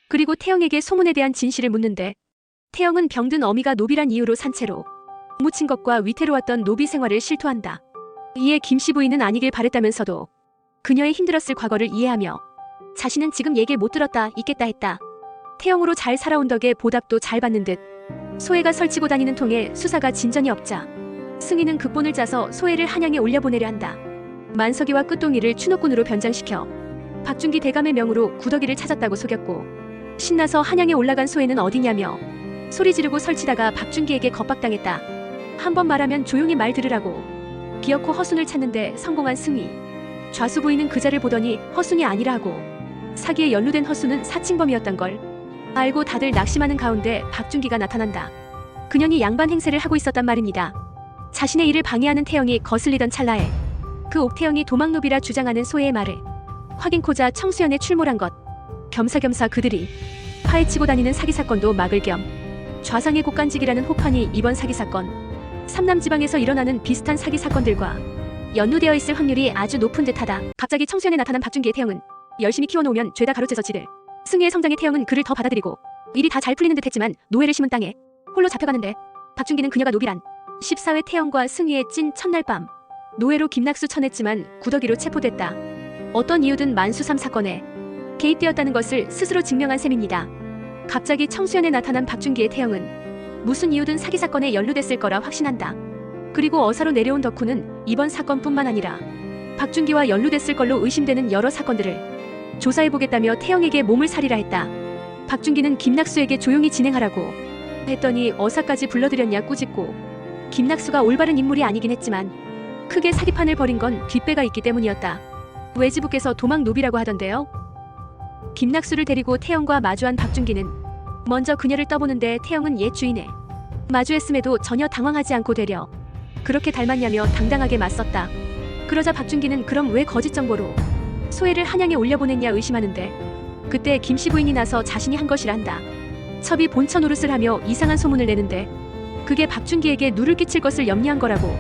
그리고 태영에게 소문에 대한 진실을 묻는데 태영은 병든 어미가 노비란 이유로 산채로 묻힌 것과 위태로웠던 노비 생활을 실토한다. 이에 김씨 부인은 아니길 바랬다면서도 그녀의 힘들었을 과거를 이해하며 자신은 지금 얘기를 못 들었다 있겠다 했다. 태영으로 잘 살아온 덕에 보답도 잘 받는 듯 소혜가 설치고 다니는 통에 수사가 진전이 없자 승희는 극본을 짜서 소혜를 한양에 올려보내려 한다. 만석이와 끝동이를 추노꾼으로 변장시켜 박준기 대감의 명으로 구덕이를 찾았다고 속였고 신나서 한양에 올라간 소혜는 어디냐며 소리 지르고 설치다가 박준기에게 겁박당했다. 한 번 말하면 조용히 말 들으라고 기어코 허순을 찾는데 성공한 승희. 좌수 부인은 그자를 보더니 허순이 아니라 하고 사기에 연루된 허순은 사칭범이었던 걸 알고 다들 낙심하는 가운데 박준기가 나타난다. 그년이 양반 행세를 하고 있었단 말입니다. 자신의 일을 방해하는 태영이 거슬리던 찰나에 그 옥태영이 도망노비라 주장하는 소혜의 말을 확인코자 청수연에 출몰한 것. 겸사겸사 그들이 파헤치고 다니는 사기 사건도 막을 겸 좌상의 곡간직이라는 호판이 이번 사기 사건 삼남지방에서 일어나는 비슷한 사기 사건들과 연루되어 있을 확률이 아주 높은 듯하다. 갑자기 청수연에 나타난 박준기의 태영은 열심히 키워놓으면 죄다 가로채서 지들 승희의 성장의 태영은 그를 더 받아들이고 일이 다 잘 풀리는 듯했지만 노예를 심은 땅에 홀로 잡혀가는데 박준기는 그녀가 노비란 14회 태영과 승희의 찐 첫날 밤 노예로 김낙수 쳐냈지만 구덕이로 체포됐다. 어떤 이유든 만수삼 사건에 개입되었다는 것을 스스로 증명한 셈입니다. 갑자기 청수연에 나타난 박준기의 태영은 무슨 이유든 사기 사건에 연루됐을 거라 확신한다. 그리고 어사로 내려온 덕후는 이번 사건뿐만 아니라 박준기와 연루됐을 걸로 의심되는 여러 사건들을 조사해보겠다며 태영에게 몸을 사리라 했다. 박준기는 김낙수에게 조용히 진행하라고 했더니 어사까지 불러들였냐 꾸짖고 김낙수가 올바른 인물이 아니긴 했지만 크게 사기판을 벌인 건 뒷배가 있기 때문이었다. 외지부께서 도망 노비라고 하던데요. 김낙수를 데리고 태영과 마주한 박준기는 먼저 그녀를 떠보는데 태영은 옛 주인에 마주했음에도 전혀 당황하지 않고 되려 그렇게 닮았냐며 당당하게 맞섰다. 그러자 박준기는 그럼 왜 거짓 정보로 소혜를 한양에 올려보냈냐 의심하는데 그때 김씨 부인이 나서 자신이 한 것이라 한다. 첩이 본처 노릇을 하며 이상한 소문을 내는데 그게 박준기에게 누를 끼칠 것을 염려한 거라고.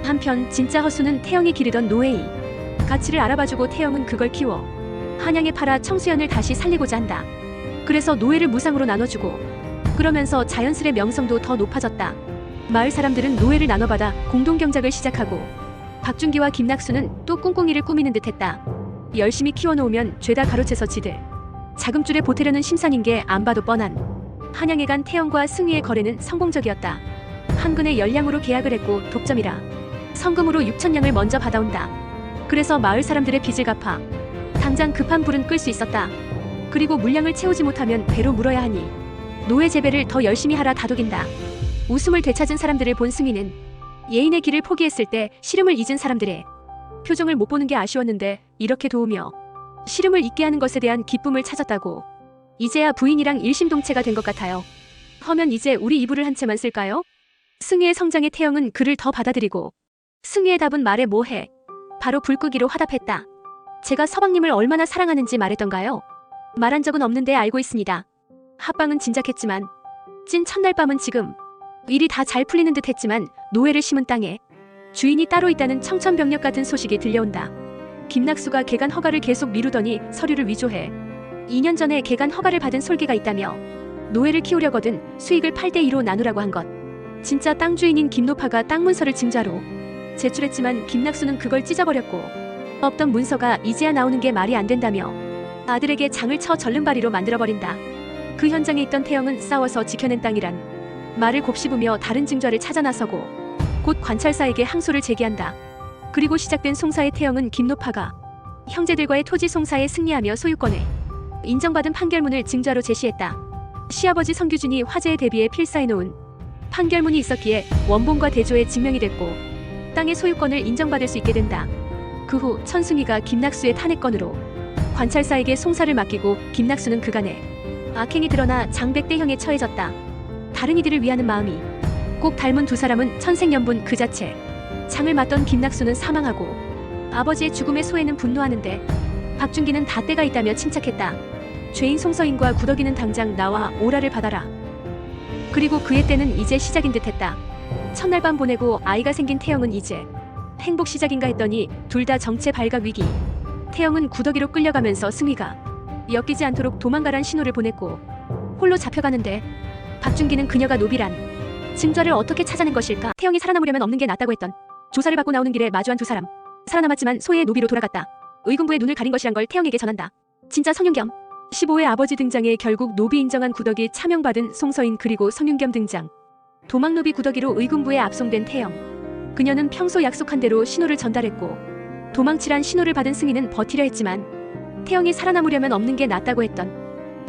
한편 진짜 허수는 태영이 기르던 노예이 가치를 알아봐주고 태영은 그걸 키워 한양에 팔아 청수연을 다시 살리고자 한다. 그래서 노예를 무상으로 나눠주고 그러면서 자연스레 명성도 더 높아졌다. 마을 사람들은 노예를 나눠받아 공동경작을 시작하고 박준기와 김낙수는 또 꿍꿍이를 꾸미는 듯했다. 열심히 키워놓으면 죄다 가로채서 지들 자금줄에 보태려는 심산인 게 안 봐도 뻔한. 한양에 간 태영과 승희의 거래는 성공적이었다. 한근의 열량으로 계약을 했고 독점이라 성금으로 6,000냥을 먼저 받아온다. 그래서 마을 사람들의 빚을 갚아 당장 급한 불은 끌 수 있었다. 그리고 물량을 채우지 못하면 배로 물어야 하니 노예 재배를 더 열심히 하라 다독인다. 웃음을 되찾은 사람들을 본 승희는 예인의 길을 포기했을 때 시름을 잊은 사람들의 표정을 못 보는 게 아쉬웠는데 이렇게 도우며 시름을 잊게 하는 것에 대한 기쁨을 찾았다고. 이제야 부인이랑 일심동체가 된 것 같아요. 허면 이제 우리 이불을 한 채만 쓸까요? 승희의 성장에 태영은 그를 더 받아들이고 승희의 답은 말해 뭐해. 바로 불 끄기로 화답했다. 제가 서방님을 얼마나 사랑하는지 말했던가요? 말한 적은 없는데 알고 있습니다. 합방은 진작했지만 찐 첫날 밤은 지금 일이 다 잘 풀리는 듯 했지만 노예를 심은 땅에 주인이 따로 있다는 청천벽력 같은 소식이 들려온다. 김낙수가 개간 허가를 계속 미루더니 서류를 위조해 2년 전에 개간 허가를 받은 솔기가 있다며 노예를 키우려거든 수익을 8대2로 나누라고 한 것. 진짜 땅 주인인 김노파가 땅 문서를 증자로 제출했지만 김낙수는 그걸 찢어버렸고 없던 문서가 이제야 나오는 게 말이 안 된다며 아들에게 장을 쳐 절름발이로 만들어버린다. 그 현장에 있던 태영은 싸워서 지켜낸 땅이란 말을 곱씹으며 다른 증자를 찾아 나서고 곧 관찰사에게 항소를 제기한다. 그리고 시작된 송사의 태영은 김노파가 형제들과의 토지 송사에 승리하며 소유권에 인정받은 판결문을 증자로 제시했다. 시아버지 성규준이 화재에 대비해 필사해놓은 판결문이 있었기에 원본과 대조에 증명이 됐고 땅의 소유권을 인정받을 수 있게 된다. 그 후 천승희가 김낙수의 탄핵건으로 관찰사에게 송사를 맡기고 김낙수는 그간에 악행이 드러나 장백대형에 처해졌다. 다른 이들을 위하는 마음이 꼭 닮은 두 사람은 천생연분 그 자체. 장을 맡던 김낙수는 사망하고 아버지의 죽음에 소혜는 분노하는데 박준기는 다 때가 있다며 침착했다. 죄인 송서인과 구덕이는 당장 나와 오라를 받아라. 그리고 그의 때는 이제 시작인 듯했다. 첫날 밤 보내고 아이가 생긴 태영은 이제 행복 시작인가 했더니 둘 다 정체 발각 위기. 태영은 구덕이로 끌려가면서 승희가 엮이지 않도록 도망가란 신호를 보냈고 홀로 잡혀가는데 박준기는 그녀가 노비란 증거를 어떻게 찾아낸 것일까? 태영이 살아남으려면 없는 게 낫다고 했던 조사를 받고 나오는 길에 마주한 두 사람. 살아남았지만 소의 노비로 돌아갔다. 의군부의 눈을 가린 것이란 걸 태영에게 전한다. 진짜 성윤겸 15의 아버지 등장에 결국 노비 인정한 구덕이 차명받은 송서인 그리고 성윤겸 등장. 도망노비 구덕이로 의군부에 압송된 태영. 그녀는 평소 약속한 대로 신호를 전달했고 도망치란 신호를 받은 승희는 버티려 했지만 태영이 살아남으려면 없는 게 낫다고 했던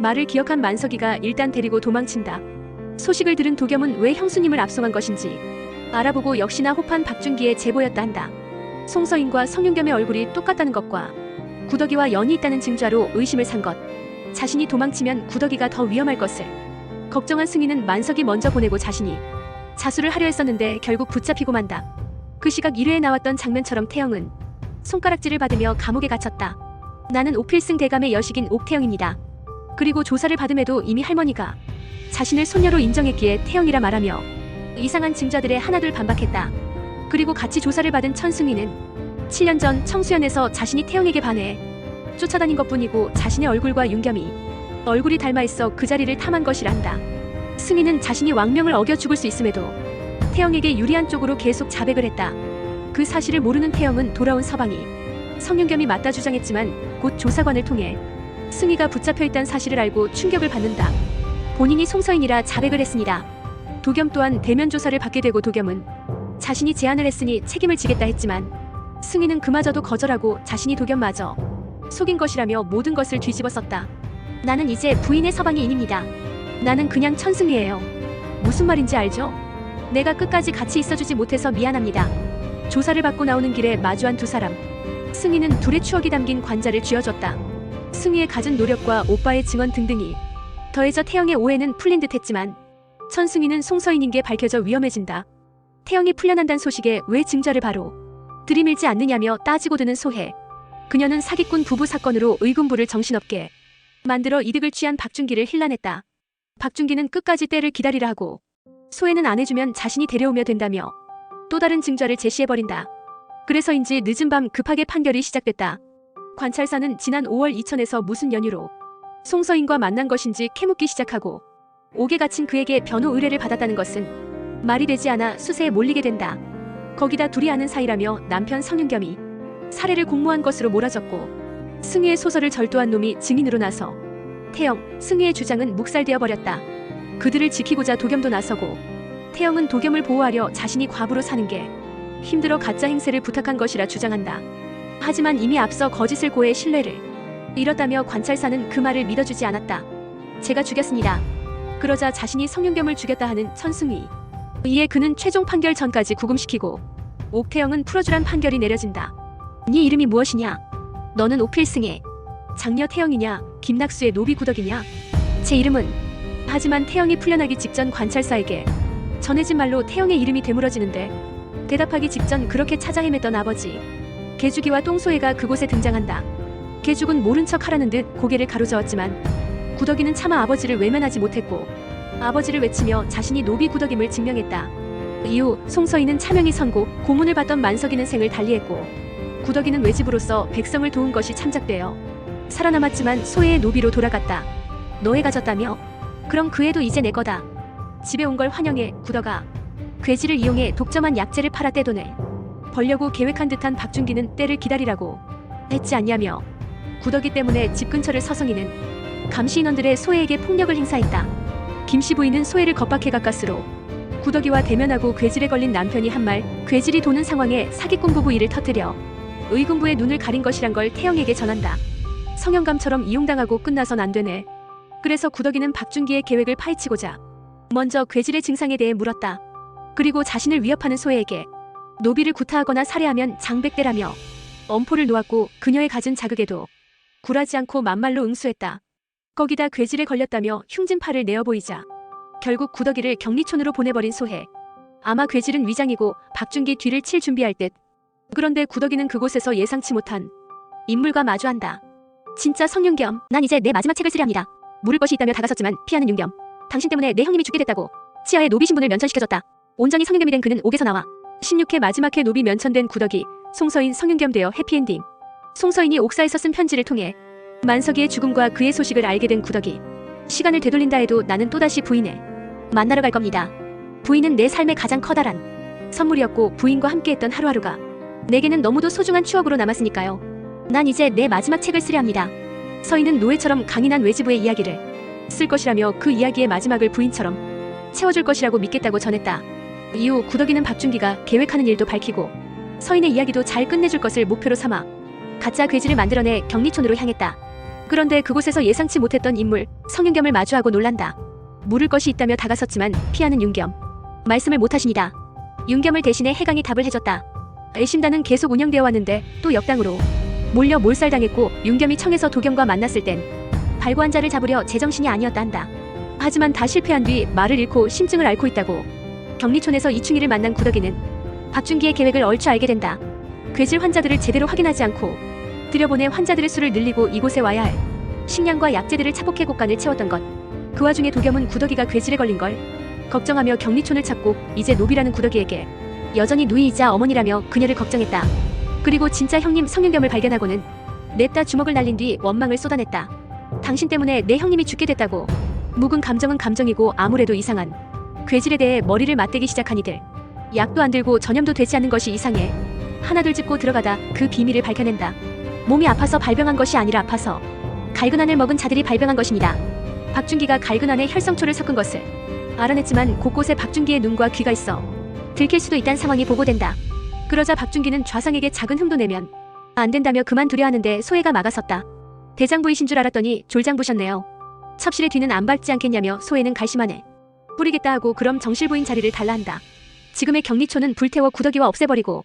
말을 기억한 만석이가 일단 데리고 도망친다. 소식을 들은 도겸은 왜 형수님을 압송한 것인지 알아보고 역시나 호판 박준기의 제보였다 한다. 송서인과 성윤겸의 얼굴이 똑같다는 것과 구덕이와 연이 있다는 증자로 의심을 산 것. 자신이 도망치면 구덕이가 더 위험할 것을 걱정한 승희는 만석이 먼저 보내고 자신이 자수를 하려 했었는데 결국 붙잡히고 만다. 그 시각 1회에 나왔던 장면처럼 태영은 손가락질을 받으며 감옥에 갇혔다. 나는 오필승 대감의 여식인 옥태영입니다. 그리고 조사를 받음에도 이미 할머니가 자신을 손녀로 인정했기에 태영이라 말하며 이상한 증자들에 하나둘 반박했다. 그리고 같이 조사를 받은 천승희는 7년 전 청수연에서 자신이 태영에게 반해 쫓아다닌 것뿐이고 자신의 얼굴과 윤겸이 얼굴이 닮아있어 그 자리를 탐한 것이란다. 승희는 자신이 왕명을 어겨 죽을 수 있음에도 태영에게 유리한 쪽으로 계속 자백을 했다. 그 사실을 모르는 태영은 돌아온 서방이 성윤겸이 맞다 주장했지만 곧 조사관을 통해 승희가 붙잡혀있다는 사실을 알고 충격을 받는다. 본인이 송서인이라 자백을 했습니다. 도겸 또한 대면 조사를 받게 되고 도겸은 자신이 제안을 했으니 책임을 지겠다 했지만 승희는 그마저도 거절하고 자신이 도겸마저 속인 것이라며 모든 것을 뒤집어썼다. 나는 이제 부인의 서방이인입니다. 나는 그냥 천승이에요. 무슨 말인지 알죠? 내가 끝까지 같이 있어주지 못해서 미안합니다. 조사를 받고 나오는 길에 마주한 두 사람. 승희는 둘의 추억이 담긴 관자를 쥐어줬다. 승희의 갖은 노력과 오빠의 증언 등등이 더해져 태영의 오해는 풀린 듯 했지만 천승희는 송서인인 게 밝혀져 위험해진다. 태영이 풀려난다는 소식에 왜 증자를 바로 들이밀지 않느냐며 따지고 드는 소혜. 그녀는 사기꾼 부부 사건으로 의군부를 정신없게 만들어 이득을 취한 박준기를 힐난했다. 박준기는 끝까지 때를 기다리라 하고 소혜는 안 해주면 자신이 데려오며 된다며 또 다른 증자를 제시해버린다. 그래서인지 늦은 밤 급하게 판결이 시작됐다. 관찰사는 지난 5월 이천에서 무슨 연유로 송서인과 만난 것인지 캐묻기 시작하고 옥에 갇힌 그에게 변호 의뢰를 받았다는 것은 말이 되지 않아 수세에 몰리게 된다. 거기다 둘이 아는 사이라며 남편 성윤겸이 살해를 공모한 것으로 몰아졌고 승희의 소설을 절도한 놈이 증인으로 나서 태영, 승희의 주장은 묵살되어 버렸다. 그들을 지키고자 도겸도 나서고 태영은 도겸을 보호하려 자신이 과부로 사는 게 힘들어 가짜 행세를 부탁한 것이라 주장한다. 하지만 이미 앞서 거짓을 고해 신뢰를 잃었다며 관찰사는 그 말을 믿어주지 않았다. 제가 죽였습니다. 그러자 자신이 성윤겸을 죽였다 하는 천승희. 이에 그는 최종 판결 전까지 구금시키고 옥태영은 풀어주란 판결이 내려진다. 네 이름이 무엇이냐? 너는 옥필승의 장녀 태영이냐? 김낙수의 노비 구덕이냐? 제 이름은. 하지만 태영이 풀려나기 직전 관찰사에게 전해진 말로 태영의 이름이 되물어지는데 대답하기 직전 그렇게 찾아 헤맸던 아버지 개죽이와 똥소애가 그곳에 등장한다. 개죽은 모른 척 하라는 듯 고개를 가로저었지만 구덕이는 차마 아버지를 외면하지 못했고 아버지를 외치며 자신이 노비 구덕임을 증명했다. 이후 송서희는 차명이 선고 고문을 받던 만석이는 생을 달리했고 구덕이는 외집으로서 백성을 도운 것이 참작되어 살아남았지만 소애의 노비로 돌아갔다. 너애 가졌다며? 그럼 그 애도 이제 내 거다. 집에 온 걸 환영해. 구덕아. 괴지를 이용해 독점한 약재를 팔아 떼돈을 벌려고 계획한 듯한 박준기는 때를 기다리라고 했지 않냐며 구덕이 때문에 집 근처를 서성이는 감시 인원들의 소애에게 폭력을 행사했다. 김씨 부인은 소애를 겁박해 가까스로 구덕이와 대면하고 괴질에 걸린 남편이 한 말 괴질이 도는 상황에 사기꾼 부부 일을 터뜨려 의군부의 눈을 가린 것이란 걸 태영에게 전한다. 성형감처럼 이용당하고 끝나선 안 되네. 그래서 구덕이는 박준기의 계획을 파헤치고자 먼저 괴질의 증상에 대해 물었다. 그리고 자신을 위협하는 소애에게 노비를 구타하거나 살해하면 장백대라며 엄포를 놓았고 그녀의 갖은 자극에도 굴하지 않고 만말로 응수했다. 거기다 괴질에 걸렸다며 흉진팔을 내어보이자 결국 구덕이를 격리촌으로 보내버린 소애. 아마 괴질은 위장이고 박준기 뒤를 칠 준비할 듯. 그런데 구덕이는 그곳에서 예상치 못한 인물과 마주한다. 진짜 성윤겸. 난 이제 내 마지막 책을 쓰려 합니다. 물을 것이 있다며 다가섰지만 피하는 윤겸. 당신 때문에 내 형님이 죽게 됐다고 치하의 노비 신분을 면천시켜줬다. 온전히 성윤겸이 된 그는 옥에서 나와 16회 마지막 회 노비 면천된 구덕이 송서인 성윤겸 되어 해피엔딩. 송서인이 옥사에서 쓴 편지를 통해 만석이의 죽음과 그의 소식을 알게 된 구덕이 시간을 되돌린다 해도 나는 또다시 부인을 만나러 갈 겁니다. 부인은 내 삶의 가장 커다란 선물이었고 부인과 함께했던 하루하루가 내게는 너무도 소중한 추억으로 남았으니까요. 난 이제 내 마지막 책을 쓰려 합니다. 서인은 노예처럼 강인한 외지부의 이야기를 쓸 것이라며 그 이야기의 마지막을 부인처럼 채워줄 것이라고 믿겠다고 전했다. 이후 구덕이는 박준기가 계획하는 일도 밝히고 서인의 이야기도 잘 끝내줄 것을 목표로 삼아 가짜 괴지를 만들어내 격리촌으로 향했다. 그런데 그곳에서 예상치 못했던 인물 성윤겸을 마주하고 놀란다. 물을 것이 있다며 다가섰지만 피하는 윤겸. 말씀을 못하십니다. 윤겸을 대신해 해강이 답을 해줬다. 애심단은 계속 운영되어 왔는데 또 역당으로 몰려 몰살당했고 윤겸이 청에서 도겸과 만났을 땐 발고한 자를 잡으려 제정신이 아니었다 한다. 하지만 다 실패한 뒤 말을 잃고 심증을 앓고 있다고. 격리촌에서 이충희를 만난 구덕이는 박준기의 계획을 얼추 알게 된다. 괴질 환자들을 제대로 확인하지 않고 들여보내 환자들의 수를 늘리고 이곳에 와야 할 식량과 약재들을 차복해 곳간을 채웠던 것. 그 와중에 도겸은 구덕이가 괴질에 걸린 걸 걱정하며 격리촌을 찾고 이제 노비라는 구덕이에게 여전히 누이이자 어머니라며 그녀를 걱정했다. 그리고 진짜 형님 성윤겸을 발견하고는 냅다 주먹을 날린 뒤 원망을 쏟아냈다. 당신 때문에 내 형님이 죽게 됐다고. 묵은 감정은 감정이고 아무래도 이상한 괴질에 대해 머리를 맞대기 시작한 이들. 약도 안 들고 전염도 되지 않는 것이 이상해. 하나둘 짚고 들어가다 그 비밀을 밝혀낸다. 몸이 아파서 발병한 것이 아니라 아파서 갈근안을 먹은 자들이 발병한 것입니다. 박준기가 갈근안에 혈성초를 섞은 것을 알아냈지만 곳곳에 박준기의 눈과 귀가 있어 들킬 수도 있다는 상황이 보고된다. 그러자 박준기는 좌상에게 작은 흠도 내면 안 된다며 그만두려 하는데 소애가 막아섰다. 대장부이신 줄 알았더니 졸장부셨네요. 첩실의 뒤는 안 밟지 않겠냐며 소애는 갈심하네. 뿌리겠다 하고 그럼 정실부인 자리를 달라 한다. 지금의 격리촌은 불태워 구덕이와 없애버리고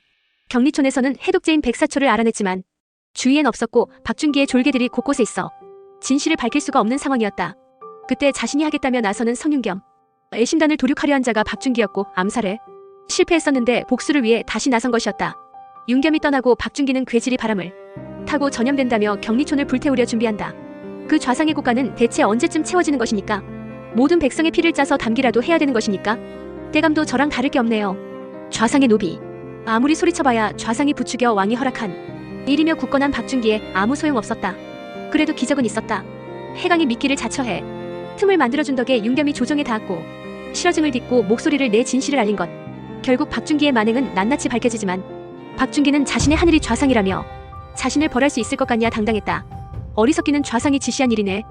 격리촌에서는 해독제인 백사초를 알아냈지만 주위엔 없었고 박준기의 졸개들이 곳곳에 있어 진실을 밝힐 수가 없는 상황이었다. 그때 자신이 하겠다며 나서는 성윤겸. 애심단을 도륙하려 한 자가 박준기였고 암살에 실패했었는데 복수를 위해 다시 나선 것이었다. 윤겸이 떠나고 박준기는 괴질이 바람을 타고 전염된다며 격리촌을 불태우려 준비한다. 그 좌상의 곳간은 대체 언제쯤 채워지는 것이니까? 모든 백성의 피를 짜서 담기라도 해야 되는 것이니까? 때감도 저랑 다를 게 없네요. 좌상의 노비. 아무리 소리쳐봐야 좌상이 부추겨 왕이 허락한 일이며 굳건한 박준기에 아무 소용없었다. 그래도 기적은 있었다. 해강이 미끼를 자처해 틈을 만들어준 덕에 윤겸이 조정에 닿았고 실어증을 딛고 목소리를 내 진실을 알린 것. 결국 박준기의 만행은 낱낱이 밝혀지지만 박준기는 자신의 하늘이 좌상이라며 자신을 벌할 수 있을 것 같냐 당당했다. 어리석기는 좌상이 지시한 일이네.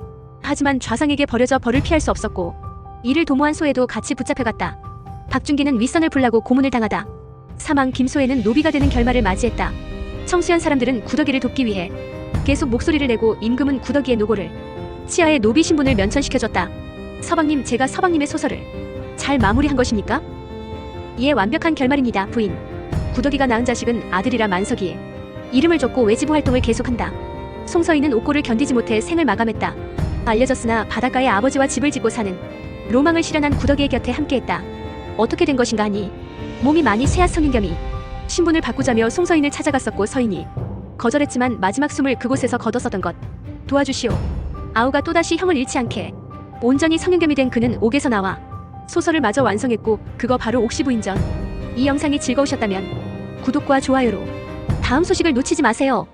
하지만 좌상에게 버려져 벌을 피할 수 없었고 이를 도모한 소에도 같이 붙잡혀갔다. 박준기는 윗선을 불라고 고문을 당하다. 사망 김소혜는 노비가 되는 결말을 맞이했다. 청수현 사람들은 구더기를 돕기 위해 계속 목소리를 내고 임금은 구더기의 노고를 치하의 노비 신분을 면천시켜줬다. 서방님, 제가 서방님의 소설을 잘 마무리한 것입니까? 이에 완벽한 결말입니다, 부인. 구더기가 낳은 자식은 아들이라 만석이에 이름을 줬고 외지부 활동을 계속한다. 송서인은 옥고를 견디지 못해 생을 마감했다. 알려졌으나 바닷가에 아버지와 집을 짓고 사는 로망을 실현한 구더기의 곁에 함께했다. 어떻게 된 것인가 하니 몸이 많이 쇠한 윤겸이 신분을 바꾸자며 송서인을 찾아갔었고 서인이 거절했지만 마지막 숨을 그곳에서 거뒀었던 것. 도와주시오. 아우가 또다시 형을 잃지 않게. 온전히 성윤겸이 된 그는 옥에서 나와 소설을 마저 완성했고 그거 바로 옥시부인전. 이 영상이 즐거우셨다면 구독과 좋아요로 다음 소식을 놓치지 마세요.